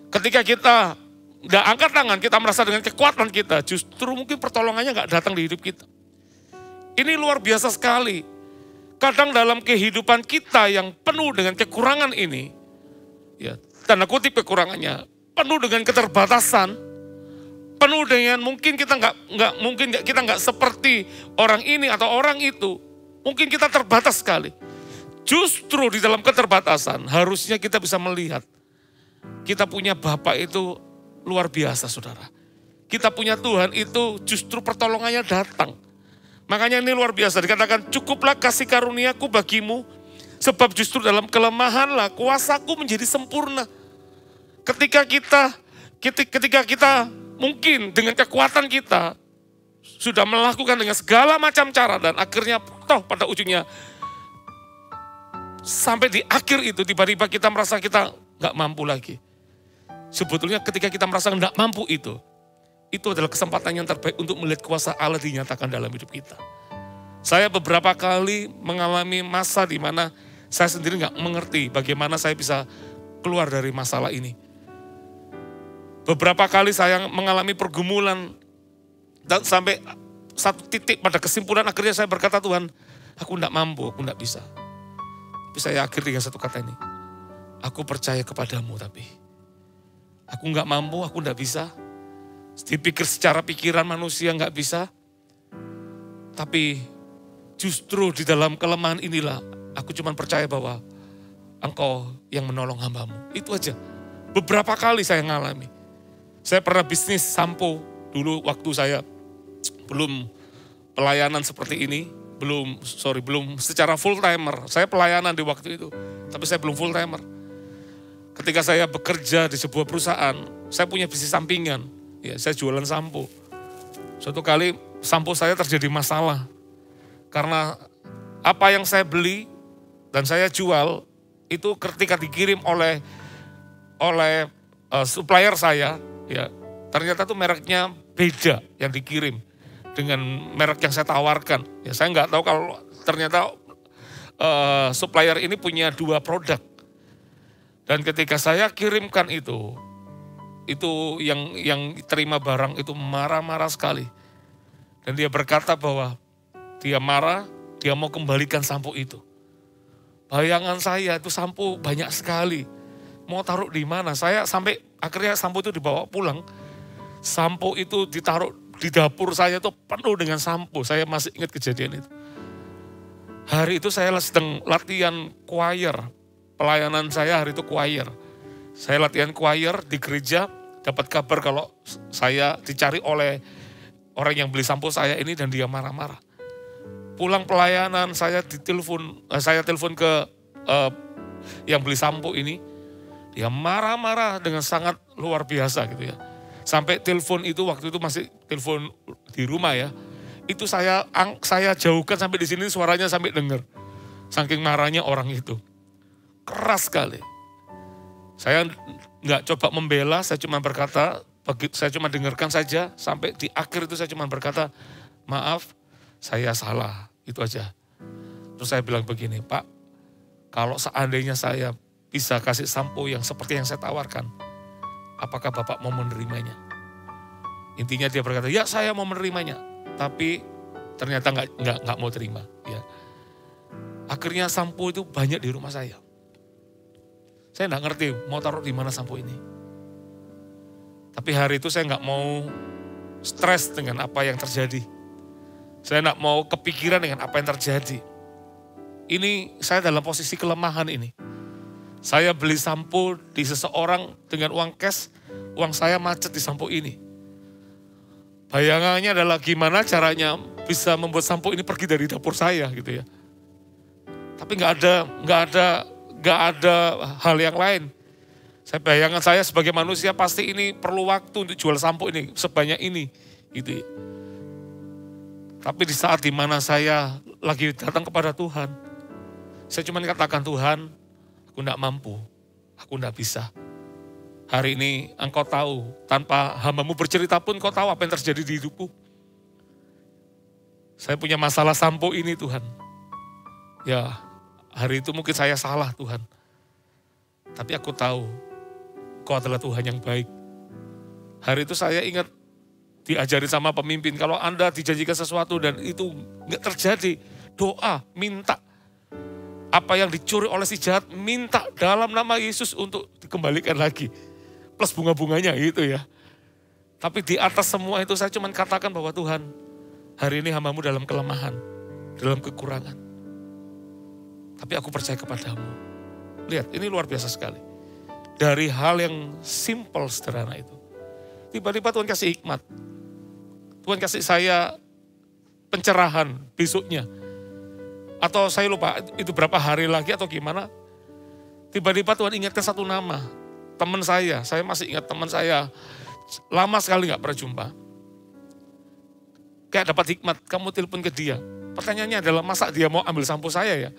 Ketika kita nggak angkat tangan, kita merasa dengan kekuatan kita, justru mungkin pertolongannya nggak datang di hidup kita. Ini luar biasa sekali. Kadang dalam kehidupan kita yang penuh dengan kekurangan ini, ya tanda kutip kekurangannya, penuh dengan keterbatasan, penuh dengan mungkin kita nggak seperti orang ini atau orang itu, mungkin kita terbatas sekali. Justru di dalam keterbatasan harusnya kita bisa melihat kita punya Bapa itu luar biasa, saudara. Kita punya Tuhan itu justru pertolongannya datang. Makanya ini luar biasa, dikatakan cukuplah kasih karuniaku bagimu, sebab justru dalam kelemahanlah kuasaku menjadi sempurna. Ketika kita mungkin dengan kekuatan kita sudah melakukan dengan segala macam cara dan akhirnya toh pada ujungnya sampai di akhir itu tiba-tiba kita merasa kita nggak mampu lagi. Sebetulnya ketika kita merasa nggak mampu itu adalah kesempatan yang terbaik untuk melihat kuasa Allah dinyatakan dalam hidup kita. Saya beberapa kali mengalami masa di mana saya sendiri nggak mengerti bagaimana saya bisa keluar dari masalah ini. Beberapa kali saya mengalami pergumulan dan sampai satu titik pada kesimpulan akhirnya saya berkata, Tuhan, aku nggak mampu, aku nggak bisa. Tapi saya akhir dengan satu kata ini, aku percaya kepadamu tapi aku nggak mampu, aku nggak bisa. Dipikir secara pikiran manusia nggak bisa. Tapi justru di dalam kelemahan inilah aku cuma percaya bahwa Engkau yang menolong hambamu. Itu aja. Beberapa kali saya ngalami. Saya pernah bisnis sampo dulu waktu saya belum pelayanan seperti ini. Belum secara full timer. Saya pelayanan di waktu itu. Tapi saya belum full timer. Ketika saya bekerja di sebuah perusahaan, saya punya bisnis sampingan. Ya, saya jualan sampo. Suatu kali sampo saya terjadi masalah. Karena apa yang saya beli dan saya jual itu ketika dikirim oleh supplier saya, ya ternyata tuh mereknya beda yang dikirim dengan merek yang saya tawarkan. Ya, saya nggak tahu kalau ternyata supplier ini punya 2 produk. Dan ketika saya kirimkan itu yang terima barang itu marah-marah sekali. Dan dia berkata bahwa dia marah, dia mau kembalikan sampo itu. Bayangan saya itu sampo banyak sekali. Mau taruh di mana? Saya sampai akhirnya sampo itu dibawa pulang. Sampo itu ditaruh di dapur saya itu penuh dengan sampo. Saya masih ingat kejadian itu. Hari itu saya sedang latihan choir. Pelayanan saya hari itu choir. Saya latihan choir di gereja, dapat kabar kalau saya dicari oleh orang yang beli sampo saya ini dan dia marah-marah. Pulang pelayanan saya telepon ke yang beli sampo ini. Dia marah-marah dengan sangat luar biasa gitu ya. Sampai telepon itu waktu itu masih telepon di rumah ya. Itu saya jauhkan sampai di sini suaranya sampai dengar. Saking marahnya orang itu. Keras sekali. Saya nggak coba membela, saya cuma berkata, saya cuma dengarkan saja. Sampai di akhir itu saya cuma berkata, maaf saya salah, itu aja. Terus saya bilang begini, Pak, kalau seandainya saya bisa kasih sampo yang seperti yang saya tawarkan, apakah Bapak mau menerimanya? Intinya dia berkata, ya saya mau menerimanya. Tapi ternyata nggak mau terima. Ya. Akhirnya sampo itu banyak di rumah saya. Saya nggak ngerti mau taruh di mana sampo ini. Tapi hari itu saya nggak mau stres dengan apa yang terjadi. Saya nggak mau kepikiran dengan apa yang terjadi. Ini saya dalam posisi kelemahan ini. Saya beli sampo di seseorang dengan uang cash, uang saya macet di sampo ini. Bayangannya adalah gimana caranya bisa membuat sampo ini pergi dari dapur saya gitu ya. Tapi nggak ada hal yang lain. Bayangan saya sebagai manusia pasti ini perlu waktu untuk jual sampo ini sebanyak ini gitu ya. Tapi di saat dimana saya lagi datang kepada Tuhan, saya cuma katakan, Tuhan, aku enggak mampu, aku enggak bisa. Hari ini Engkau tahu, tanpa hamba-Mu bercerita pun Engkau tahu apa yang terjadi di hidupku. Saya punya masalah sampo ini Tuhan. Ya, hari itu mungkin saya salah Tuhan. Tapi aku tahu, Engkau adalah Tuhan yang baik. Hari itu saya ingat diajari sama pemimpin, kalau Anda dijanjikan sesuatu dan itu enggak terjadi, doa, minta. Apa yang dicuri oleh si jahat, minta dalam nama Yesus untuk dikembalikan lagi. Plus bunga-bunganya gitu ya. Tapi di atas semua itu saya cuma katakan bahwa Tuhan, hari ini hamba-Mu dalam kelemahan, dalam kekurangan. Tapi aku percaya kepadamu. Lihat, ini luar biasa sekali. Dari hal yang simple, sederhana itu. Tiba-tiba Tuhan kasih hikmat. Tuhan kasih saya pencerahan besoknya. Atau saya lupa itu berapa hari lagi atau gimana. Tiba-tiba Tuhan ingatkan satu nama. Teman saya masih ingat teman saya. Lama sekali gak pernah jumpa. Kayak dapat hikmat, kamu telepon ke dia. Pertanyaannya adalah, masa dia mau ambil sampo saya ya?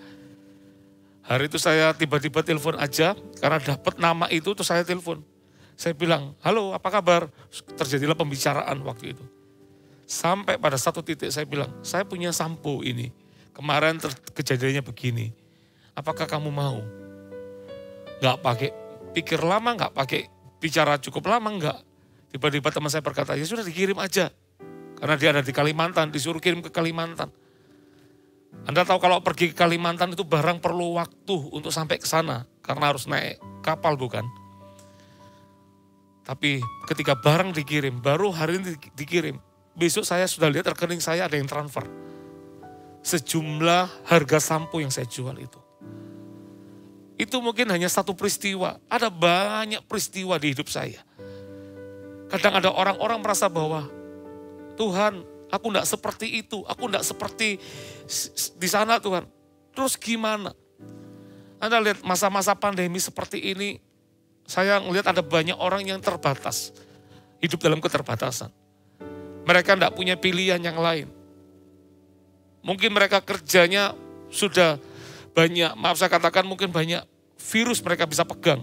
Hari itu saya tiba-tiba telepon aja, karena dapat nama itu terus saya telepon. Saya bilang, halo apa kabar? Terjadilah pembicaraan waktu itu. Sampai pada satu titik saya bilang, saya punya sampo ini. Kemarin kejadiannya begini. Apakah kamu mau? Gak pakai pikir lama, gak pakai bicara cukup lama, enggak. Tiba-tiba teman saya berkata, ya sudah dikirim aja. Karena dia ada di Kalimantan, disuruh kirim ke Kalimantan. Anda tahu kalau pergi ke Kalimantan itu barang perlu waktu untuk sampai ke sana. Karena harus naik kapal bukan? Tapi ketika barang dikirim, baru hari ini dikirim. Besok saya sudah lihat rekening saya ada yang transfer. Sejumlah harga sampo yang saya jual itu. Itu mungkin hanya satu peristiwa. Ada banyak peristiwa di hidup saya. Kadang ada orang-orang merasa bahwa, Tuhan, aku enggak seperti itu. Aku enggak seperti di sana Tuhan. Terus gimana? Anda lihat masa-masa pandemi seperti ini, saya melihat ada banyak orang yang terbatas. Hidup dalam keterbatasan. Mereka enggak punya pilihan yang lain. Mungkin mereka kerjanya sudah banyak, maaf saya katakan mungkin banyak virus mereka bisa pegang.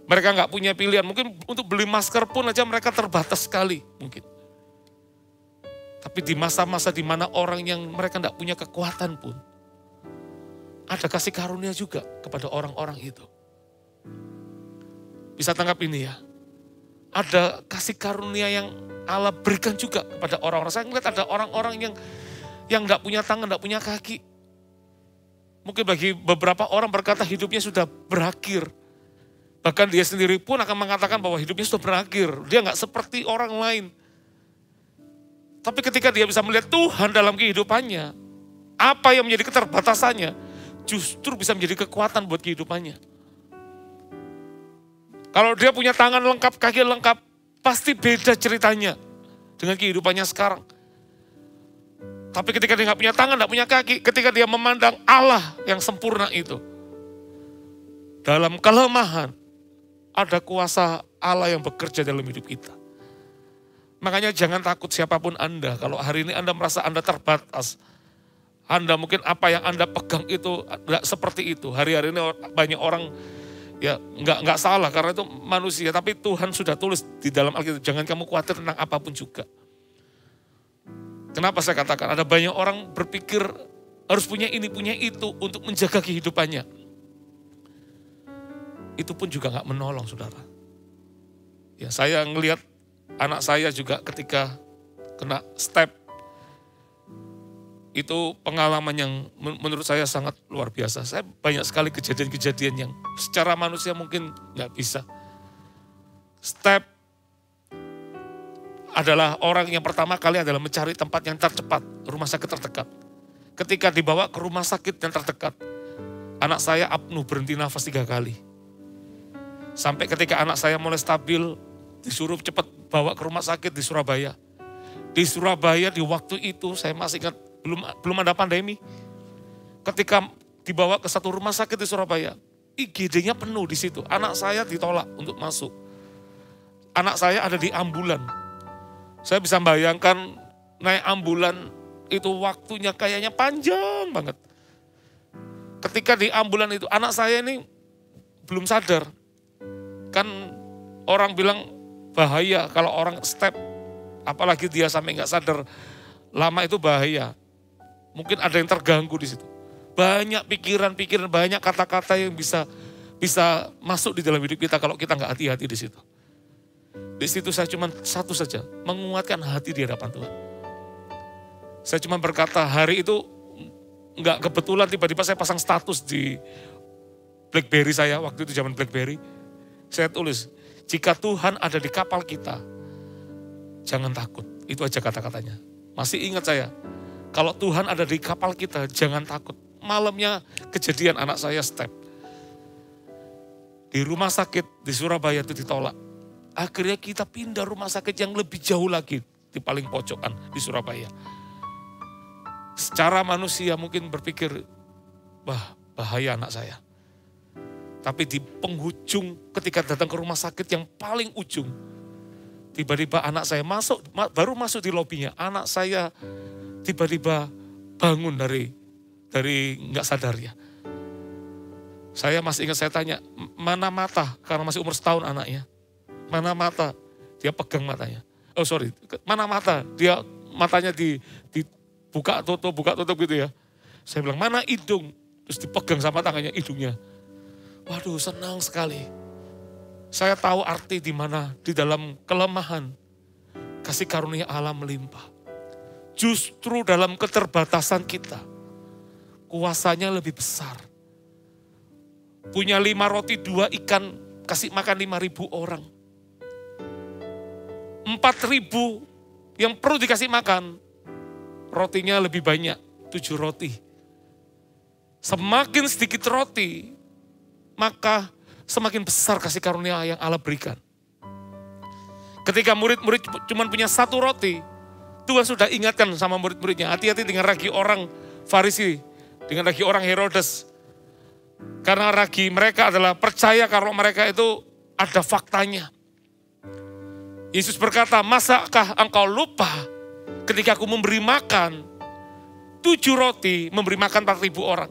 Mereka nggak punya pilihan, mungkin untuk beli masker pun aja mereka terbatas sekali mungkin. Tapi di masa-masa di mana orang yang mereka nggak punya kekuatan pun, ada kasih karunia juga kepada orang-orang itu. Bisa tangkap ini ya. Ada kasih karunia yang Allah berikan juga kepada orang-orang. Saya melihat ada orang-orang yang nggak punya tangan, nggak punya kaki. Mungkin bagi beberapa orang berkata hidupnya sudah berakhir. Bahkan dia sendiri pun akan mengatakan bahwa hidupnya sudah berakhir. Dia nggak seperti orang lain. Tapi ketika dia bisa melihat Tuhan dalam kehidupannya, apa yang menjadi keterbatasannya justru bisa menjadi kekuatan buat kehidupannya. Kalau dia punya tangan lengkap, kaki lengkap, pasti beda ceritanya dengan kehidupannya sekarang. Tapi ketika dia nggak punya tangan, nggak punya kaki, ketika dia memandang Allah yang sempurna itu, dalam kelemahan, ada kuasa Allah yang bekerja dalam hidup kita. Makanya jangan takut siapapun Anda, kalau hari ini Anda merasa Anda terbatas, Anda mungkin apa yang Anda pegang itu nggak seperti itu. Hari-hari ini banyak orang ya nggak salah karena itu manusia, tapi Tuhan sudah tulis di dalam Alkitab, jangan kamu khawatir tentang apapun juga. Kenapa saya katakan ada banyak orang berpikir harus punya ini, punya itu untuk menjaga kehidupannya. Itu pun juga gak menolong saudara. Ya saya ngelihat anak saya juga ketika kena step. Itu pengalaman yang menurut saya sangat luar biasa. Saya banyak sekali kejadian-kejadian yang secara manusia mungkin gak bisa. Step adalah orang yang pertama kali adalah mencari tempat yang tercepat, rumah sakit terdekat. Ketika dibawa ke rumah sakit yang terdekat, anak saya apnu berhenti nafas 3 kali. Sampai ketika anak saya mulai stabil, disuruh cepat bawa ke rumah sakit di Surabaya. Di Surabaya di waktu itu saya masih ingat belum ada pandemi. Ketika dibawa ke satu rumah sakit di Surabaya, IGD-nya penuh di situ. Anak saya ditolak untuk masuk. Anak saya ada di ambulan. Saya bisa bayangkan naik ambulan itu waktunya kayaknya panjang banget. Ketika di ambulan itu anak saya ini belum sadar. Kan orang bilang bahaya kalau orang step, apalagi dia sampai nggak sadar lama itu bahaya. Mungkin ada yang terganggu di situ. Banyak pikiran-pikiran, banyak kata-kata yang bisa masuk di dalam hidup kita kalau kita nggak hati-hati di situ. Di situ saya cuma satu saja, menguatkan hati di hadapan Tuhan. Saya cuma berkata hari itu nggak kebetulan tiba-tiba saya pasang status di BlackBerry saya, waktu itu zaman BlackBerry. Saya tulis, jika Tuhan ada di kapal kita, jangan takut. Itu aja kata-katanya. Masih ingat saya, kalau Tuhan ada di kapal kita, jangan takut. Malamnya kejadian anak saya step. Di rumah sakit di Surabaya itu ditolak. Akhirnya kita pindah rumah sakit yang lebih jauh lagi di paling pojokan di Surabaya. Secara manusia mungkin berpikir, wah bahaya anak saya. Tapi di penghujung ketika datang ke rumah sakit yang paling ujung, tiba-tiba anak saya baru masuk di lobinya, anak saya tiba-tiba bangun dari nggak sadar ya. Saya masih ingat saya tanya, mana mata? Karena masih umur setahun anaknya. Mana mata? Dia pegang matanya. Mana mata? Dia matanya dibuka tutup gitu ya. Saya bilang, mana hidung? Terus dipegang sama tangannya hidungnya. Waduh, senang sekali. Saya tahu arti di mana di dalam kelemahan kasih karunia Allah melimpah. Justru dalam keterbatasan kita, kuasanya lebih besar. Punya 5 roti 2 ikan, kasih makan 5.000 orang. 4.000 yang perlu dikasih makan, rotinya lebih banyak, 7 roti. Semakin sedikit roti, maka semakin besar kasih karunia yang Allah berikan. Ketika murid-murid cuma punya 1 roti, Tuhan sudah ingatkan sama murid-muridnya, hati-hati dengan ragi orang Farisi, dengan ragi orang Herodes. Karena ragi mereka adalah percaya kalau mereka itu ada faktanya. Yesus berkata, masakah engkau lupa ketika aku memberi makan 7 roti, memberi makan 4.000 orang.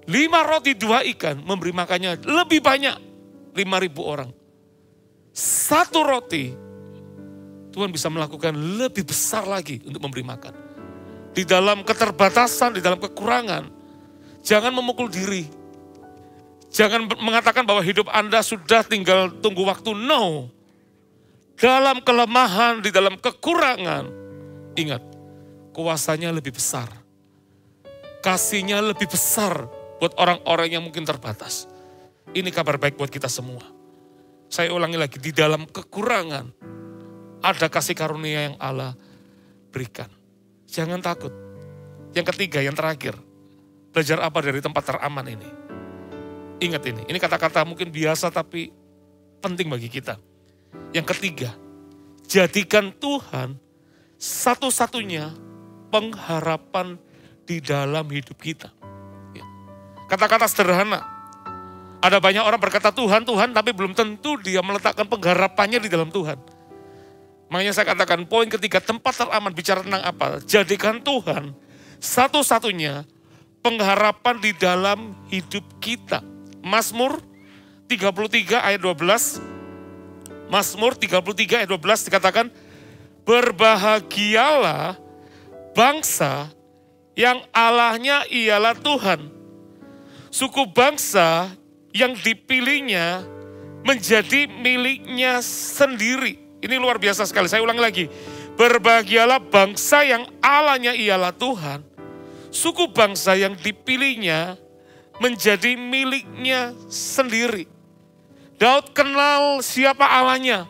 5 roti 2 ikan, memberi makannya lebih banyak, 5.000 orang. 1 roti, Tuhan bisa melakukan lebih besar lagi untuk memberi makan. Di dalam keterbatasan, di dalam kekurangan, jangan memukul diri. Jangan mengatakan bahwa hidup Anda sudah tinggal tunggu waktu, no. Dalam kelemahan, di dalam kekurangan, ingat, kuasanya lebih besar. Kasihnya lebih besar buat orang-orang yang mungkin terbatas. Ini kabar baik buat kita semua. Saya ulangi lagi, di dalam kekurangan, ada kasih karunia yang Allah berikan. Jangan takut. Yang ketiga, yang terakhir, belajar apa dari tempat teraman ini? Ingat ini kata-kata mungkin biasa tapi penting bagi kita. Yang ketiga, jadikan Tuhan satu-satunya pengharapan di dalam hidup kita. Kata-kata sederhana. Ada banyak orang berkata Tuhan, Tuhan, tapi belum tentu dia meletakkan pengharapannya di dalam Tuhan. Makanya saya katakan poin ketiga, tempat teraman bicara tentang apa? Jadikan Tuhan satu-satunya pengharapan di dalam hidup kita. Mazmur 33 ayat 12. Mazmur 33 ayat 12 dikatakan, berbahagialah bangsa yang Allahnya ialah Tuhan. Suku bangsa yang dipilihnya menjadi miliknya sendiri. Ini luar biasa sekali, saya ulangi lagi. Berbahagialah bangsa yang Allahnya ialah Tuhan. Suku bangsa yang dipilihnya menjadi miliknya sendiri. Daud kenal siapa Allahnya.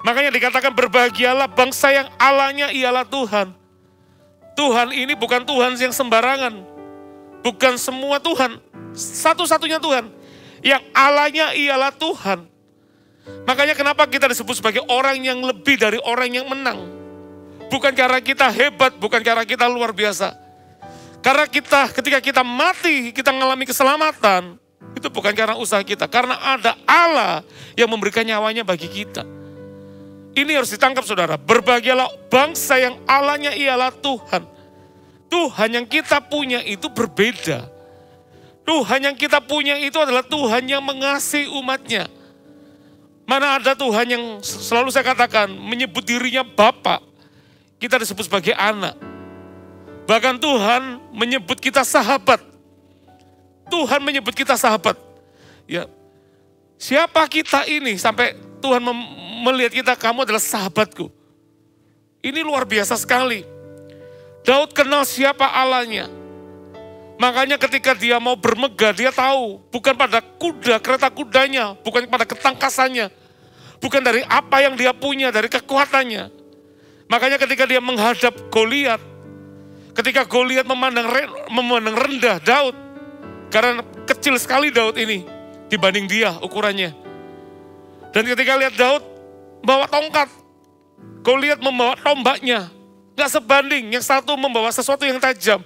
Makanya dikatakan berbahagialah bangsa yang Allahnya ialah Tuhan. Tuhan ini bukan Tuhan yang sembarangan. Bukan semua Tuhan. Satu-satunya Tuhan. Yang Allahnya ialah Tuhan. Makanya kenapa kita disebut sebagai orang yang lebih dari orang yang menang. Bukan karena kita hebat, bukan karena kita luar biasa. Karena ketika kita mati, kita mengalami keselamatan, itu bukan karena usaha kita. Karena ada Allah yang memberikan nyawanya bagi kita. Ini harus ditangkap saudara. Berbahagialah bangsa yang Allahnya ialah Tuhan. Tuhan yang kita punya itu berbeda. Tuhan yang kita punya itu adalah Tuhan yang mengasihi umatnya. Mana ada Tuhan yang selalu saya katakan menyebut dirinya Bapa, kita disebut sebagai anak. Bahkan Tuhan menyebut kita sahabat. Tuhan menyebut kita sahabat. Ya, siapa kita ini sampai Tuhan melihat kita, kamu adalah sahabatku. Ini luar biasa sekali. Daud kenal siapa Allahnya. Makanya ketika dia mau bermegah, dia tahu bukan pada kuda, kereta kudanya, bukan pada ketangkasannya, bukan dari apa yang dia punya, dari kekuatannya. Makanya ketika dia menghadap Goliat, ketika Goliat memandang rendah Daud, karena kecil sekali Daud ini dibanding dia ukurannya. Dan ketika lihat Daud bawa tongkat, Goliat membawa tombaknya, gak sebanding. Yang satu membawa sesuatu yang tajam,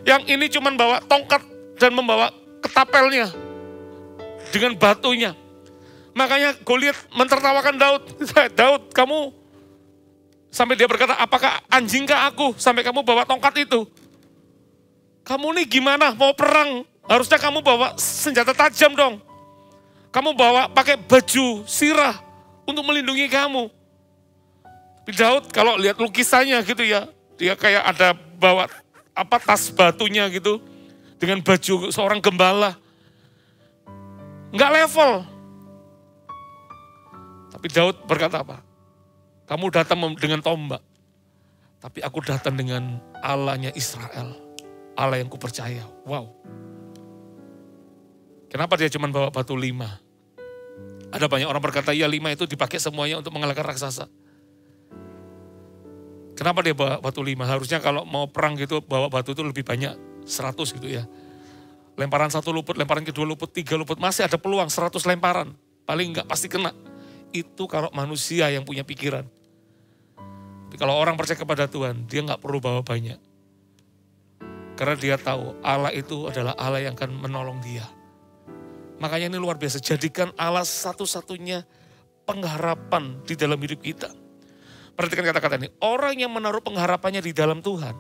yang ini cuma bawa tongkat dan membawa ketapelnya dengan batunya. Makanya Goliat mentertawakan Daud. Daud, kamu, sampai dia berkata, apakah anjingkah aku sampai kamu bawa tongkat itu? Kamu nih gimana mau perang? Harusnya kamu bawa senjata tajam dong. Kamu bawa pakai baju sirah untuk melindungi kamu. Tapi Daud kalau lihat lukisannya gitu ya, dia kayak ada bawa tas batunya gitu, dengan baju seorang gembala. Enggak level. Tapi Daud berkata apa? Kamu datang dengan tombak, tapi aku datang dengan Allahnya Israel. Allah yang kupercaya. Wow. Kenapa dia cuma bawa batu 5? Ada banyak orang berkata, ya 5 itu dipakai semuanya untuk mengalahkan raksasa. Kenapa dia bawa batu 5? Harusnya kalau mau perang gitu, bawa batu itu lebih banyak, 100 gitu ya. Lemparan 1 luput, lemparan kedua luput, 3 luput, masih ada peluang 100 lemparan. Paling enggak pasti kena. Itu kalau manusia yang punya pikiran. Tapi kalau orang percaya kepada Tuhan, dia enggak perlu bawa banyak. Karena dia tahu Allah itu adalah Allah yang akan menolong dia. Makanya ini luar biasa, jadikan Allah satu-satunya pengharapan di dalam hidup kita. Perhatikan kata-kata ini, orang yang menaruh pengharapannya di dalam Tuhan,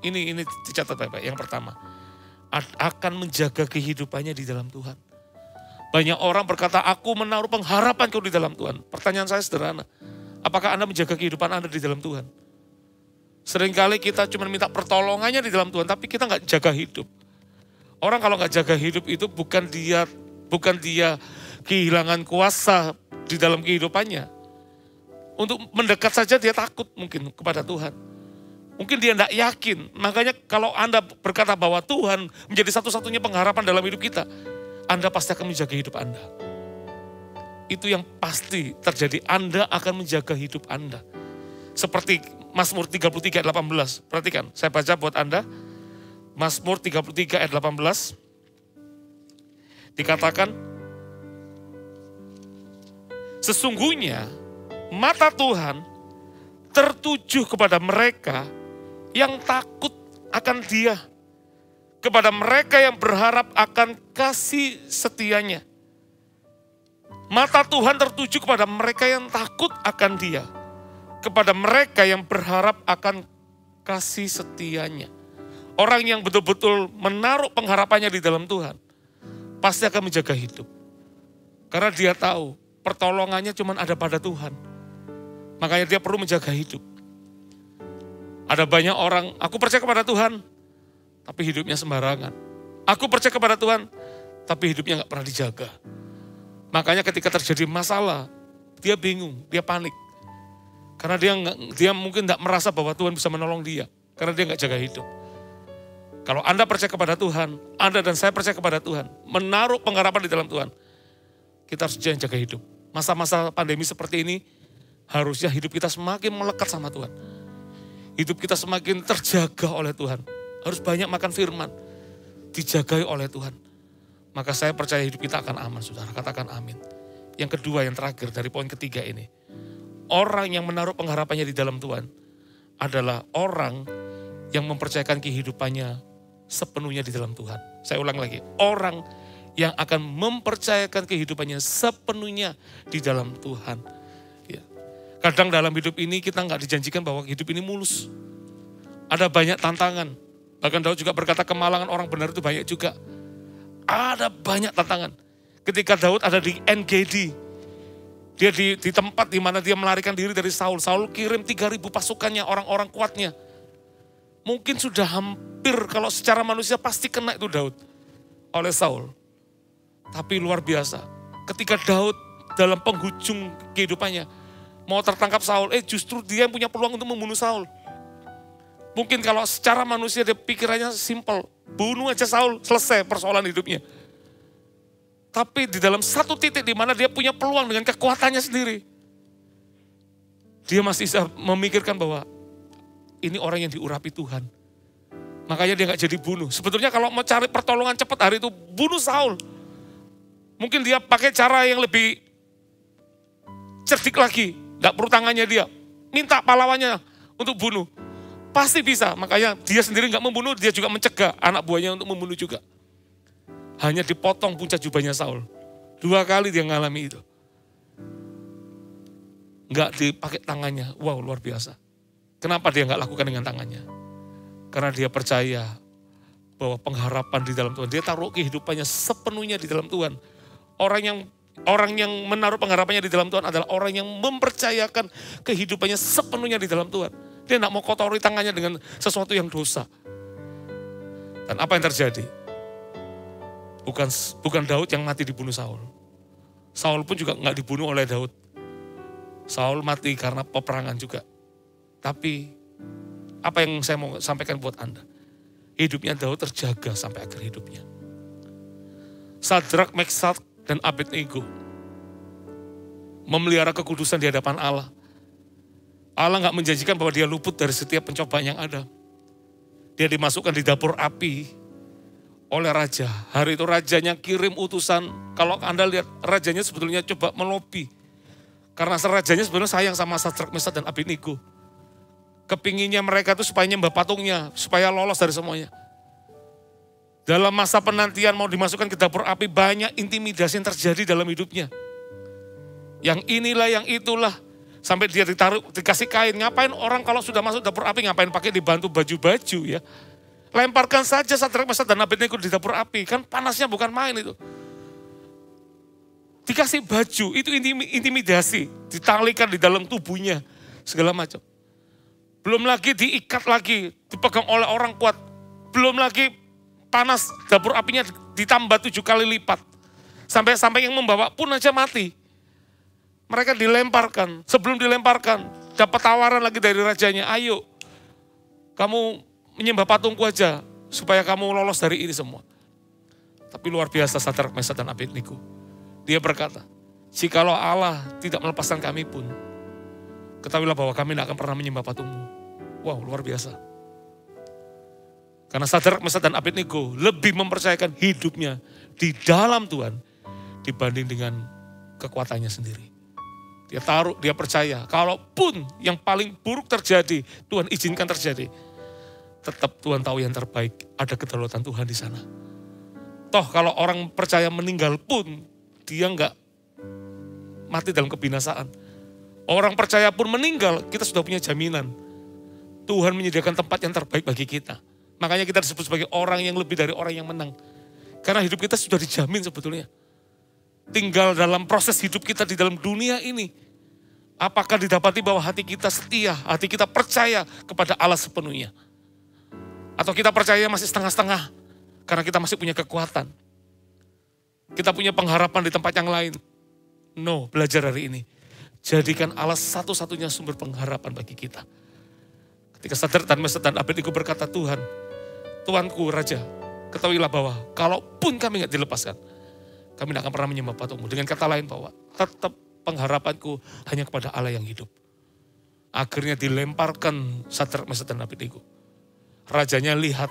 ini dicatat Bapak, yang pertama, akan menjaga kehidupannya di dalam Tuhan. Banyak orang berkata, aku menaruh pengharapanku di dalam Tuhan. Pertanyaan saya sederhana, apakah Anda menjaga kehidupan Anda di dalam Tuhan? Seringkali kita cuma minta pertolongannya di dalam Tuhan, tapi kita nggak jaga hidup. Orang kalau nggak jaga hidup itu bukan dia kehilangan kuasa di dalam kehidupannya. Untuk mendekat saja dia takut mungkin kepada Tuhan. Mungkin dia tidak yakin. Makanya kalau Anda berkata bahwa Tuhan menjadi satu-satunya pengharapan dalam hidup kita, Anda pasti akan menjaga hidup Anda. Itu yang pasti terjadi. Anda akan menjaga hidup Anda. Seperti Mazmur 33 ayat 18. Perhatikan, saya baca buat Anda. Mazmur 33 ayat 18. Dikatakan, sesungguhnya mata Tuhan tertuju kepada mereka yang takut akan Dia, kepada mereka yang berharap akan kasih setianya. Mata Tuhan tertuju kepada mereka yang takut akan Dia, kepada mereka yang berharap akan kasih setianya. Orang yang betul-betul menaruh pengharapannya di dalam Tuhan, pasti akan menjaga hidup. Karena dia tahu pertolongannya cuma ada pada Tuhan. Makanya dia perlu menjaga hidup. Ada banyak orang, aku percaya kepada Tuhan, tapi hidupnya sembarangan. Aku percaya kepada Tuhan, tapi hidupnya gak pernah dijaga. Makanya ketika terjadi masalah, dia bingung, dia panik. Karena dia mungkin gak merasa bahwa Tuhan bisa menolong dia. Karena dia gak jaga hidup. Kalau Anda percaya kepada Tuhan, Anda dan saya percaya kepada Tuhan, menaruh pengharapan di dalam Tuhan, kita harus jaga hidup. Masa-masa pandemi seperti ini, harusnya hidup kita semakin melekat sama Tuhan. Hidup kita semakin terjaga oleh Tuhan. Harus banyak makan firman, dijagai oleh Tuhan. Maka saya percaya hidup kita akan aman, saudara. Katakan amin. Yang kedua, yang terakhir dari poin ketiga ini. Orang yang menaruh pengharapannya di dalam Tuhan, adalah orang yang mempercayakan kehidupannya sepenuhnya di dalam Tuhan. Saya ulang lagi, orang yang akan mempercayakan kehidupannya sepenuhnya di dalam Tuhan. Ya. Kadang dalam hidup ini kita nggak dijanjikan bahwa hidup ini mulus. Ada banyak tantangan. Bahkan Daud juga berkata kemalangan orang benar itu banyak juga. Ada banyak tantangan. Ketika Daud ada di En-Gedi, dia di tempat di mana dia melarikan diri dari Saul. Saul kirim 3.000 pasukannya, orang-orang kuatnya. Mungkin sudah hampir kalau secara manusia pasti kena itu Daud oleh Saul. Tapi luar biasa, ketika Daud dalam penghujung kehidupannya mau tertangkap Saul, justru dia yang punya peluang untuk membunuh Saul. Mungkin kalau secara manusia dia pikirannya simpel, bunuh aja Saul, selesai persoalan hidupnya. Tapi di dalam satu titik di mana dia punya peluang dengan kekuatannya sendiri, dia masih bisa memikirkan bahwa ini orang yang diurapi Tuhan. Makanya dia gak jadi bunuh. Sebetulnya kalau mau cari pertolongan cepat hari itu, bunuh Saul. Mungkin dia pakai cara yang lebih cerdik lagi. Gak perlu tangannya dia. Minta pahlawannya untuk bunuh. Pasti bisa. Makanya dia sendiri gak membunuh, dia juga mencegah anak buahnya untuk membunuh juga. Hanya dipotong puncak jubahnya Saul. 2 kali dia ngalami itu. Gak dipakai tangannya. Wow, luar biasa. Kenapa dia gak lakukan dengan tangannya? Karena dia percaya bahwa pengharapan di dalam Tuhan. Dia taruh kehidupannya sepenuhnya di dalam Tuhan. Orang yang menaruh pengharapannya di dalam Tuhan adalah orang yang mempercayakan kehidupannya sepenuhnya di dalam Tuhan. Dia tidak mau kotori tangannya dengan sesuatu yang dosa. Dan apa yang terjadi? Bukan Daud yang mati dibunuh Saul. Saul pun juga nggak dibunuh oleh Daud. Saul mati karena peperangan juga. Tapi apa yang saya mau sampaikan buat Anda? Hidupnya Daud terjaga sampai akhir hidupnya. Sadrak, Meksak, dan Abednego memelihara kekudusan di hadapan Allah. Allah nggak menjanjikan bahwa dia luput dari setiap pencobaan yang ada. Dia dimasukkan di dapur api oleh raja. Hari itu rajanya kirim utusan. Kalau Anda lihat rajanya sebetulnya coba melobi. Karena rajanya sebetulnya sayang sama Sadrak, Meksak, dan Abednego. Kepinginnya mereka itu supaya nyembah patungnya, supaya lolos dari semuanya. Dalam masa penantian mau dimasukkan ke dapur api, banyak intimidasi yang terjadi dalam hidupnya. Yang inilah, yang itulah. Sampai dia dikasih kain. Ngapain orang kalau sudah masuk dapur api, ngapain pakai dibantu baju-baju ya. Lemparkan saja Sadrak, Meksak, dan Abednego di dapur api. Kan panasnya bukan main itu. Dikasih baju, itu intimidasi. Ditalikan di dalam tubuhnya, segala macam. Belum lagi diikat lagi, dipegang oleh orang kuat. Belum lagi panas, dapur apinya ditambah 7 kali lipat. Sampai yang membawa pun aja mati. Mereka dilemparkan. Sebelum dilemparkan, dapat tawaran lagi dari rajanya. Ayo, kamu menyembah patungku aja, supaya kamu lolos dari ini semua. Tapi luar biasa Sadrak, Meksak, dan Abednego. Dia berkata, jikalau Allah tidak melepaskan kami pun, ketahuilah bahwa kami tidak akan pernah menyembah patungmu. Wow, luar biasa. Karena Sadrak, Meksak, dan Abednego lebih mempercayakan hidupnya di dalam Tuhan dibanding dengan kekuatannya sendiri. Dia taruh, dia percaya, kalaupun yang paling buruk terjadi, Tuhan izinkan terjadi, tetap Tuhan tahu yang terbaik, ada kedaulatan Tuhan di sana. Toh kalau orang percaya meninggal pun, dia enggak mati dalam kebinasaan. Orang percaya pun meninggal, kita sudah punya jaminan. Tuhan menyediakan tempat yang terbaik bagi kita. Makanya kita disebut sebagai orang yang lebih dari orang yang menang. Karena hidup kita sudah dijamin sebetulnya. Tinggal dalam proses hidup kita di dalam dunia ini. Apakah didapati bahwa hati kita setia, hati kita percaya kepada Allah sepenuhnya. Atau kita percaya masih setengah-setengah. Karena kita masih punya kekuatan. Kita punya pengharapan di tempat yang lain. No, belajar hari ini. Jadikan Allah satu-satunya sumber pengharapan bagi kita. Ketika Sadrak, Meksak, dan Abednego berkata, Tuhan, Tuanku Raja, ketahuilah bahwa kalaupun kami nggak dilepaskan, kami tidak akan pernah menyembah patungmu. Dengan kata lain bahwa tetap pengharapanku hanya kepada Allah yang hidup. Akhirnya dilemparkan Sadrak, Meksak, dan Abednego. Rajanya lihat,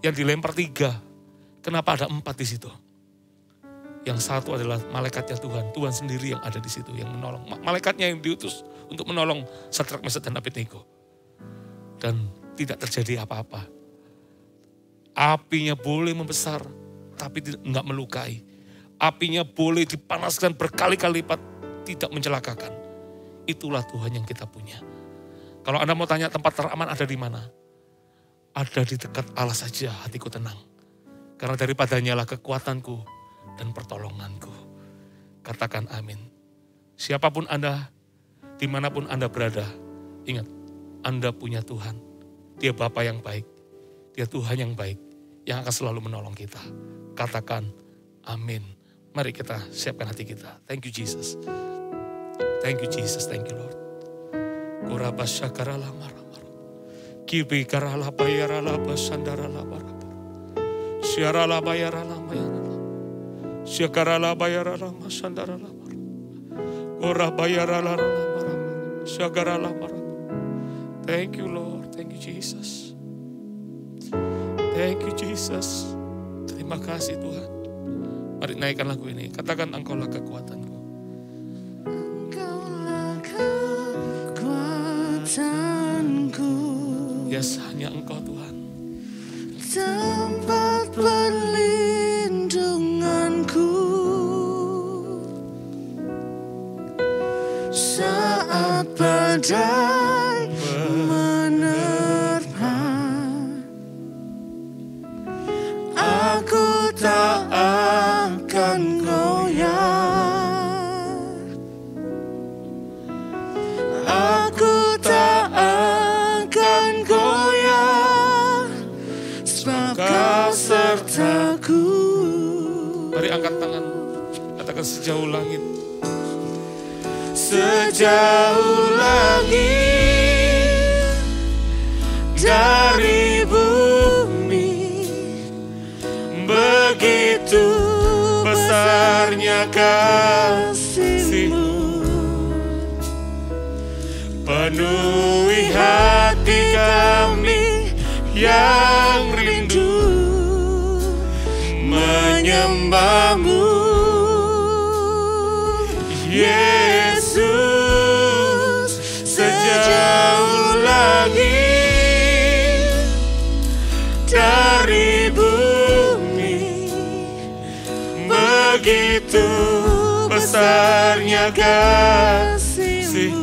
yang dilempar 3, kenapa ada 4 di situ? Yang satu adalah malaikatnya Tuhan, Tuhan sendiri yang ada di situ, yang menolong. Malaikatnya yang diutus untuk menolong Sadrak, Meksak, dan Abednego. dan tidak terjadi apa-apa. Apinya boleh membesar, tapi enggak melukai. Apinya boleh dipanaskan berkali-kali lipat, tidak mencelakakan. Itulah Tuhan yang kita punya. Kalau Anda mau tanya tempat teraman ada di mana? Ada di dekat Allah saja, hatiku tenang. Karena daripadanya lah kekuatanku dan pertolonganku. Katakan amin. Siapapun Anda, dimanapun Anda berada, ingat, Anda punya Tuhan. Dia Bapa yang baik, dia Tuhan yang baik, yang akan selalu menolong kita. Katakan amin. Mari kita siapkan hati kita. Thank you Jesus. Thank you Jesus, thank you Lord. Kurabasyakarala maramara. Kibi karala bayarala basandarala barabara. Syarala bayarala mayarala. Syakarala bayarala masandarala barabara. Kurabayarala marama. Syakarala marama. Thank you Lord, thank you Jesus. Thank you Jesus. Terima kasih Tuhan. Mari naikkan lagu ini. Katakan Engkaulah kekuatanku. Engkaulah kekuatanku. Yes, hanya Engkau Tuhan. Tempat perlindunganku. Saat badai menerpa, aku tak akan goyah. Aku tak akan goyah, sebab Kau sertaku. Mari angkat tangan. Katakan sejauh langit. Sejauh langit dari bumi, begitu besarnya kasih-Mu. Penuhi hati kami yang rindu menyembah-Mu, Yesus. Sejauh langit dari bumi, begitu besarnya kasih-Mu.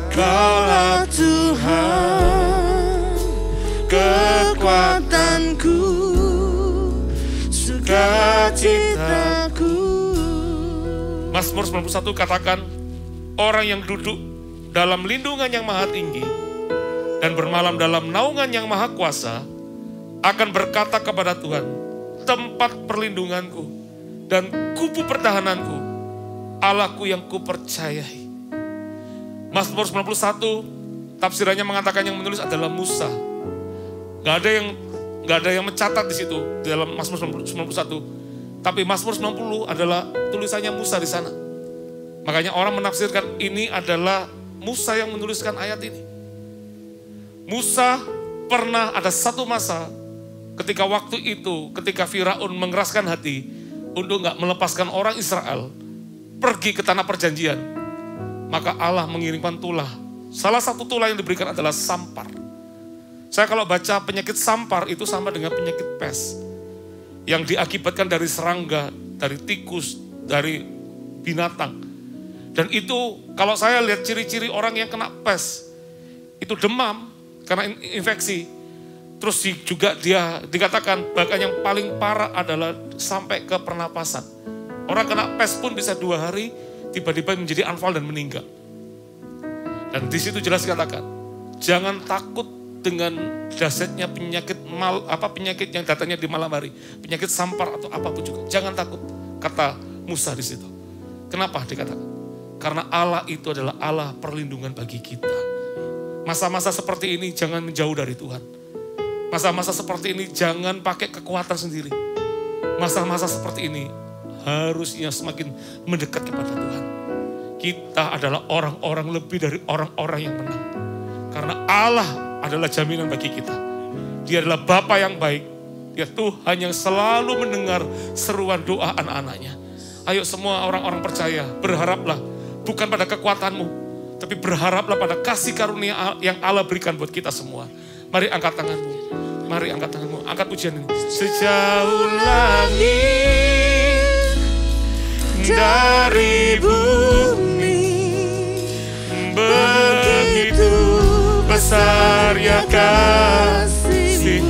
Kaulah Tuhan, kekuatanku, sukacitaku. Mazmur 91 katakan, orang yang duduk dalam lindungan yang maha tinggi dan bermalam dalam naungan yang maha kuasa akan berkata kepada Tuhan, tempat perlindunganku dan kubu pertahananku, Allahku yang kupercayai. Mazmur 91 tafsirannya mengatakan yang menulis adalah Musa. Gak ada yang mencatat di situ di dalam Mazmur 91. Tapi Mazmur 90 adalah tulisannya Musa di sana. Makanya orang menafsirkan ini adalah Musa yang menuliskan ayat ini. Musa pernah ada satu masa ketika waktu itu, ketika Firaun mengeraskan hati untuk gak melepaskan orang Israel pergi ke tanah perjanjian. Maka Allah mengirimkan tulah. Salah satu tulah yang diberikan adalah sampar. Saya kalau baca penyakit sampar itu sama dengan penyakit pes. Yang diakibatkan dari serangga, dari tikus, dari binatang. Dan itu kalau saya lihat ciri-ciri orang yang kena pes, itu demam karena infeksi. Terus juga dia dikatakan bahkan yang paling parah adalah sampai ke pernapasan. Orang kena pes pun bisa 2 hari tiba-tiba menjadi anfal dan meninggal. Dan di situ jelas dikatakan, jangan takut dengan dahsyatnya penyakit penyakit yang datangnya di malam hari, penyakit sampar atau apapun juga. Jangan takut, kata Musa di situ. Kenapa dikatakan? Karena Allah itu adalah Allah perlindungan bagi kita. Masa-masa seperti ini jangan menjauh dari Tuhan. Masa-masa seperti ini jangan pakai kekuatan sendiri. Masa-masa seperti ini harusnya semakin mendekat kepada Tuhan. Kita adalah orang-orang lebih dari orang-orang yang menang. Karena Allah adalah jaminan bagi kita. Dia adalah Bapa yang baik. Dia Tuhan yang selalu mendengar seruan doa anak-anaknya. Ayo semua orang-orang percaya, berharaplah bukan pada kekuatanmu, Tapi berharaplah pada kasih karunia yang Allah berikan buat kita semua. Mari angkat tanganmu. Mari angkat tanganmu. Angkat pujian ini. Sejauh langit dari bumi, begitu besarnya kasih-Mu,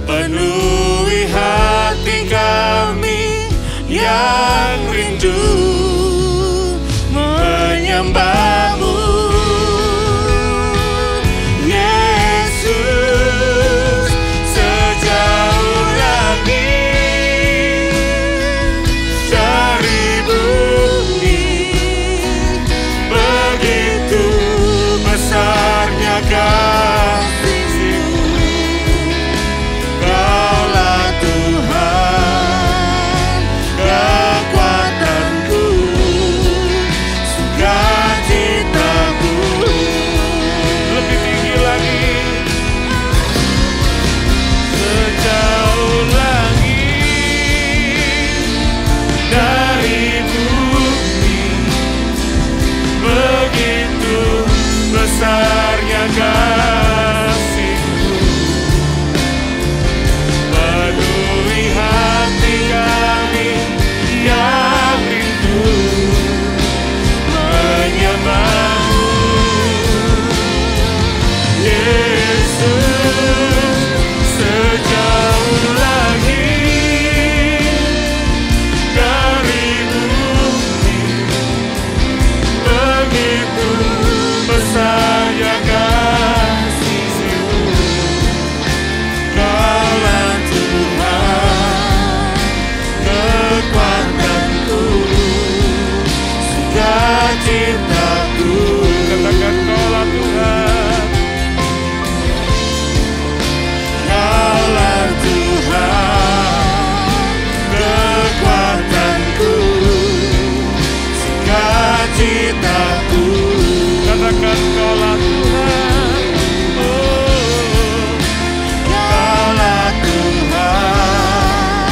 penuhi hati kami yang rindu menyembah-Mu. Yesus, sejauh langit dari bumi, begitu besarnya kasih-Mu. Kaulah Tuhan, kekuatanku, sukacitaku. Lebih tinggi lagi. Sejauh langit dari bumi, begitu besarnya kasih-Mu, penuhi hati kami yang rindu menyembah-Mu. Yesus, sejauh langit dari bumi, begitu besarnya kasih-Mu. Kaulah Tuhan, kekuatanku, sukacitaku. Katakan Kaulah Tuhan. Kaulah Tuhan, kekuatanku, sukacitaku. Katakan Kaulah Tuhan. Oh, Kaulah Tuhan,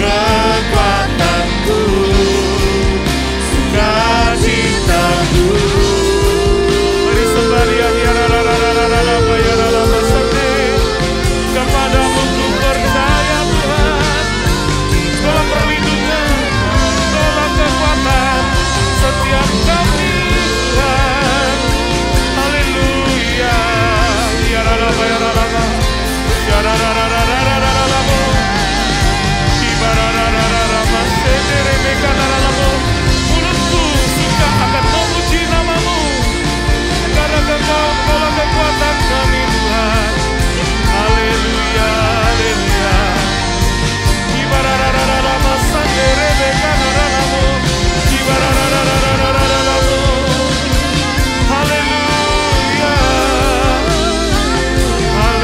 kekuatanku, sukacitaku. Mari sembah Dia, kepadamu ku percaya Tuhan. Kaulah perlindungan, Kaulah kekuatan setiap kami Tuhan. Haleluya. Mulutku suka akan memuji nama-Mu, karena Kaulah kekuatan kami Tuhan. Haleluya, haleluya. Haleluya,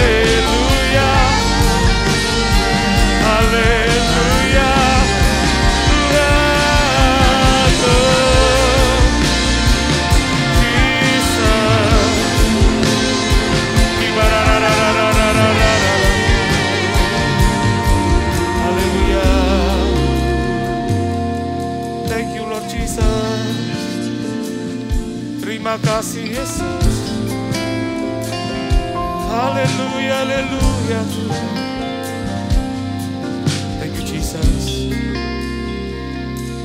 haleluya, haleluya. Thank you Lord Jesus. Terima kasih Yesus. Haleluya, haleluya. Thank you Jesus.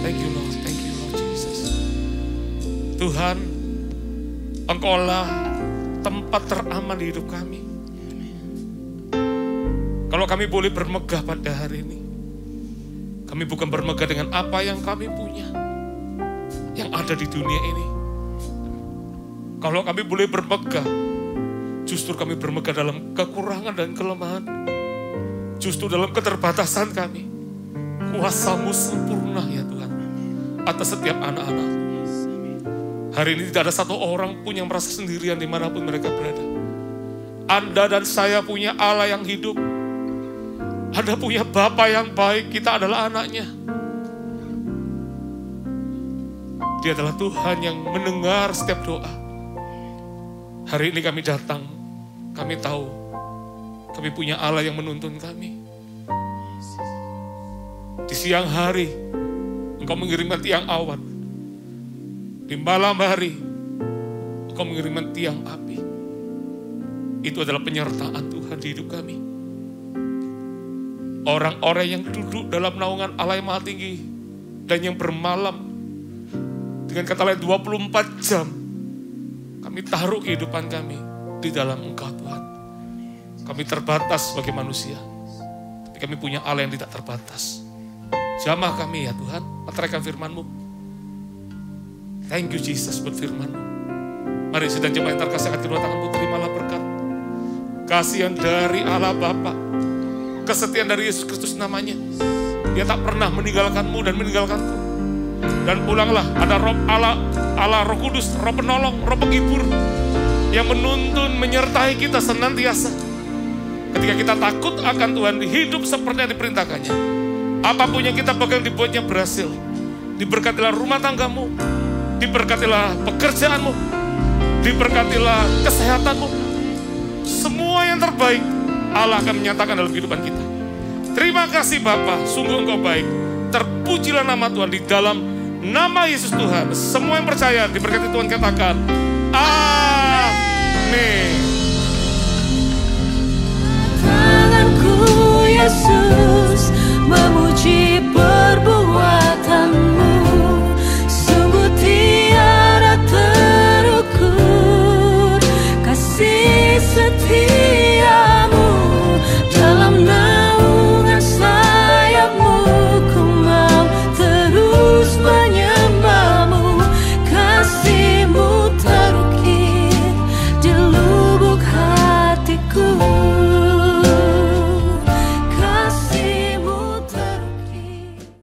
Thank you Lord Jesus. Tuhan, Engkaulah tempat teraman di hidup kami. Kalau kami boleh bermegah pada hari ini, kami bukan bermegah dengan apa yang kami punya, yang ada di dunia ini. Kalau kami boleh bermegah, justru kami bermegah dalam kekurangan dan kelemahan. Justru dalam keterbatasan kami, kuasa-Mu sempurna ya Tuhan, atas setiap anak-anak. Hari ini tidak ada satu orang pun yang merasa sendirian dimanapun mereka berada. Anda dan saya punya Allah yang hidup. Anda punya Bapa yang baik, kita adalah anaknya. Dia adalah Tuhan yang mendengar setiap doa. Hari ini kami datang, kami tahu kami punya Allah yang menuntun kami. Di siang hari Engkau mengirimkan tiang awan Di malam hari, Engkau mengirimkan tiang api. Itu adalah penyertaan Tuhan di hidup kami. Orang-orang yang duduk dalam naungan Allah yang Maha Tinggi dan yang bermalam, dengan kata lain 24 jam, kami taruh kehidupan kami di dalam Engkau Tuhan. Kami terbatas sebagai manusia, tapi kami punya Allah yang tidak terbatas. Jamah kami ya Tuhan, meteraikan firman-Mu. Thank you Jesus buat firman-Mu. Mari sedang jemaat yang terkasih, angkat kedua tanganmu, terimalah berkat. Kasihan dari Allah Bapa, kesetiaan dari Yesus Kristus namanya. Dia tak pernah meninggalkanmu dan meninggalkanku. Dan pulanglah, ada Roh Allah Roh Kudus, Roh penolong, Roh penghibur yang menuntun, menyertai kita senantiasa. Ketika kita takut akan Tuhan, hidup seperti yang diperintahkannya. Apapun yang kita pegang dibuatnya berhasil. Diberkatilah rumah tanggamu, diberkatilah pekerjaanmu, diberkatilah kesehatanmu. Semua yang terbaik Allah akan menyatakan dalam kehidupan kita. Terima kasih Bapa, sungguh Engkau baik. Terpujilah nama Tuhan di dalam nama Yesus Tuhan. Semua yang percaya diberkati Tuhan katakan amin. Tanganku Yesus memuji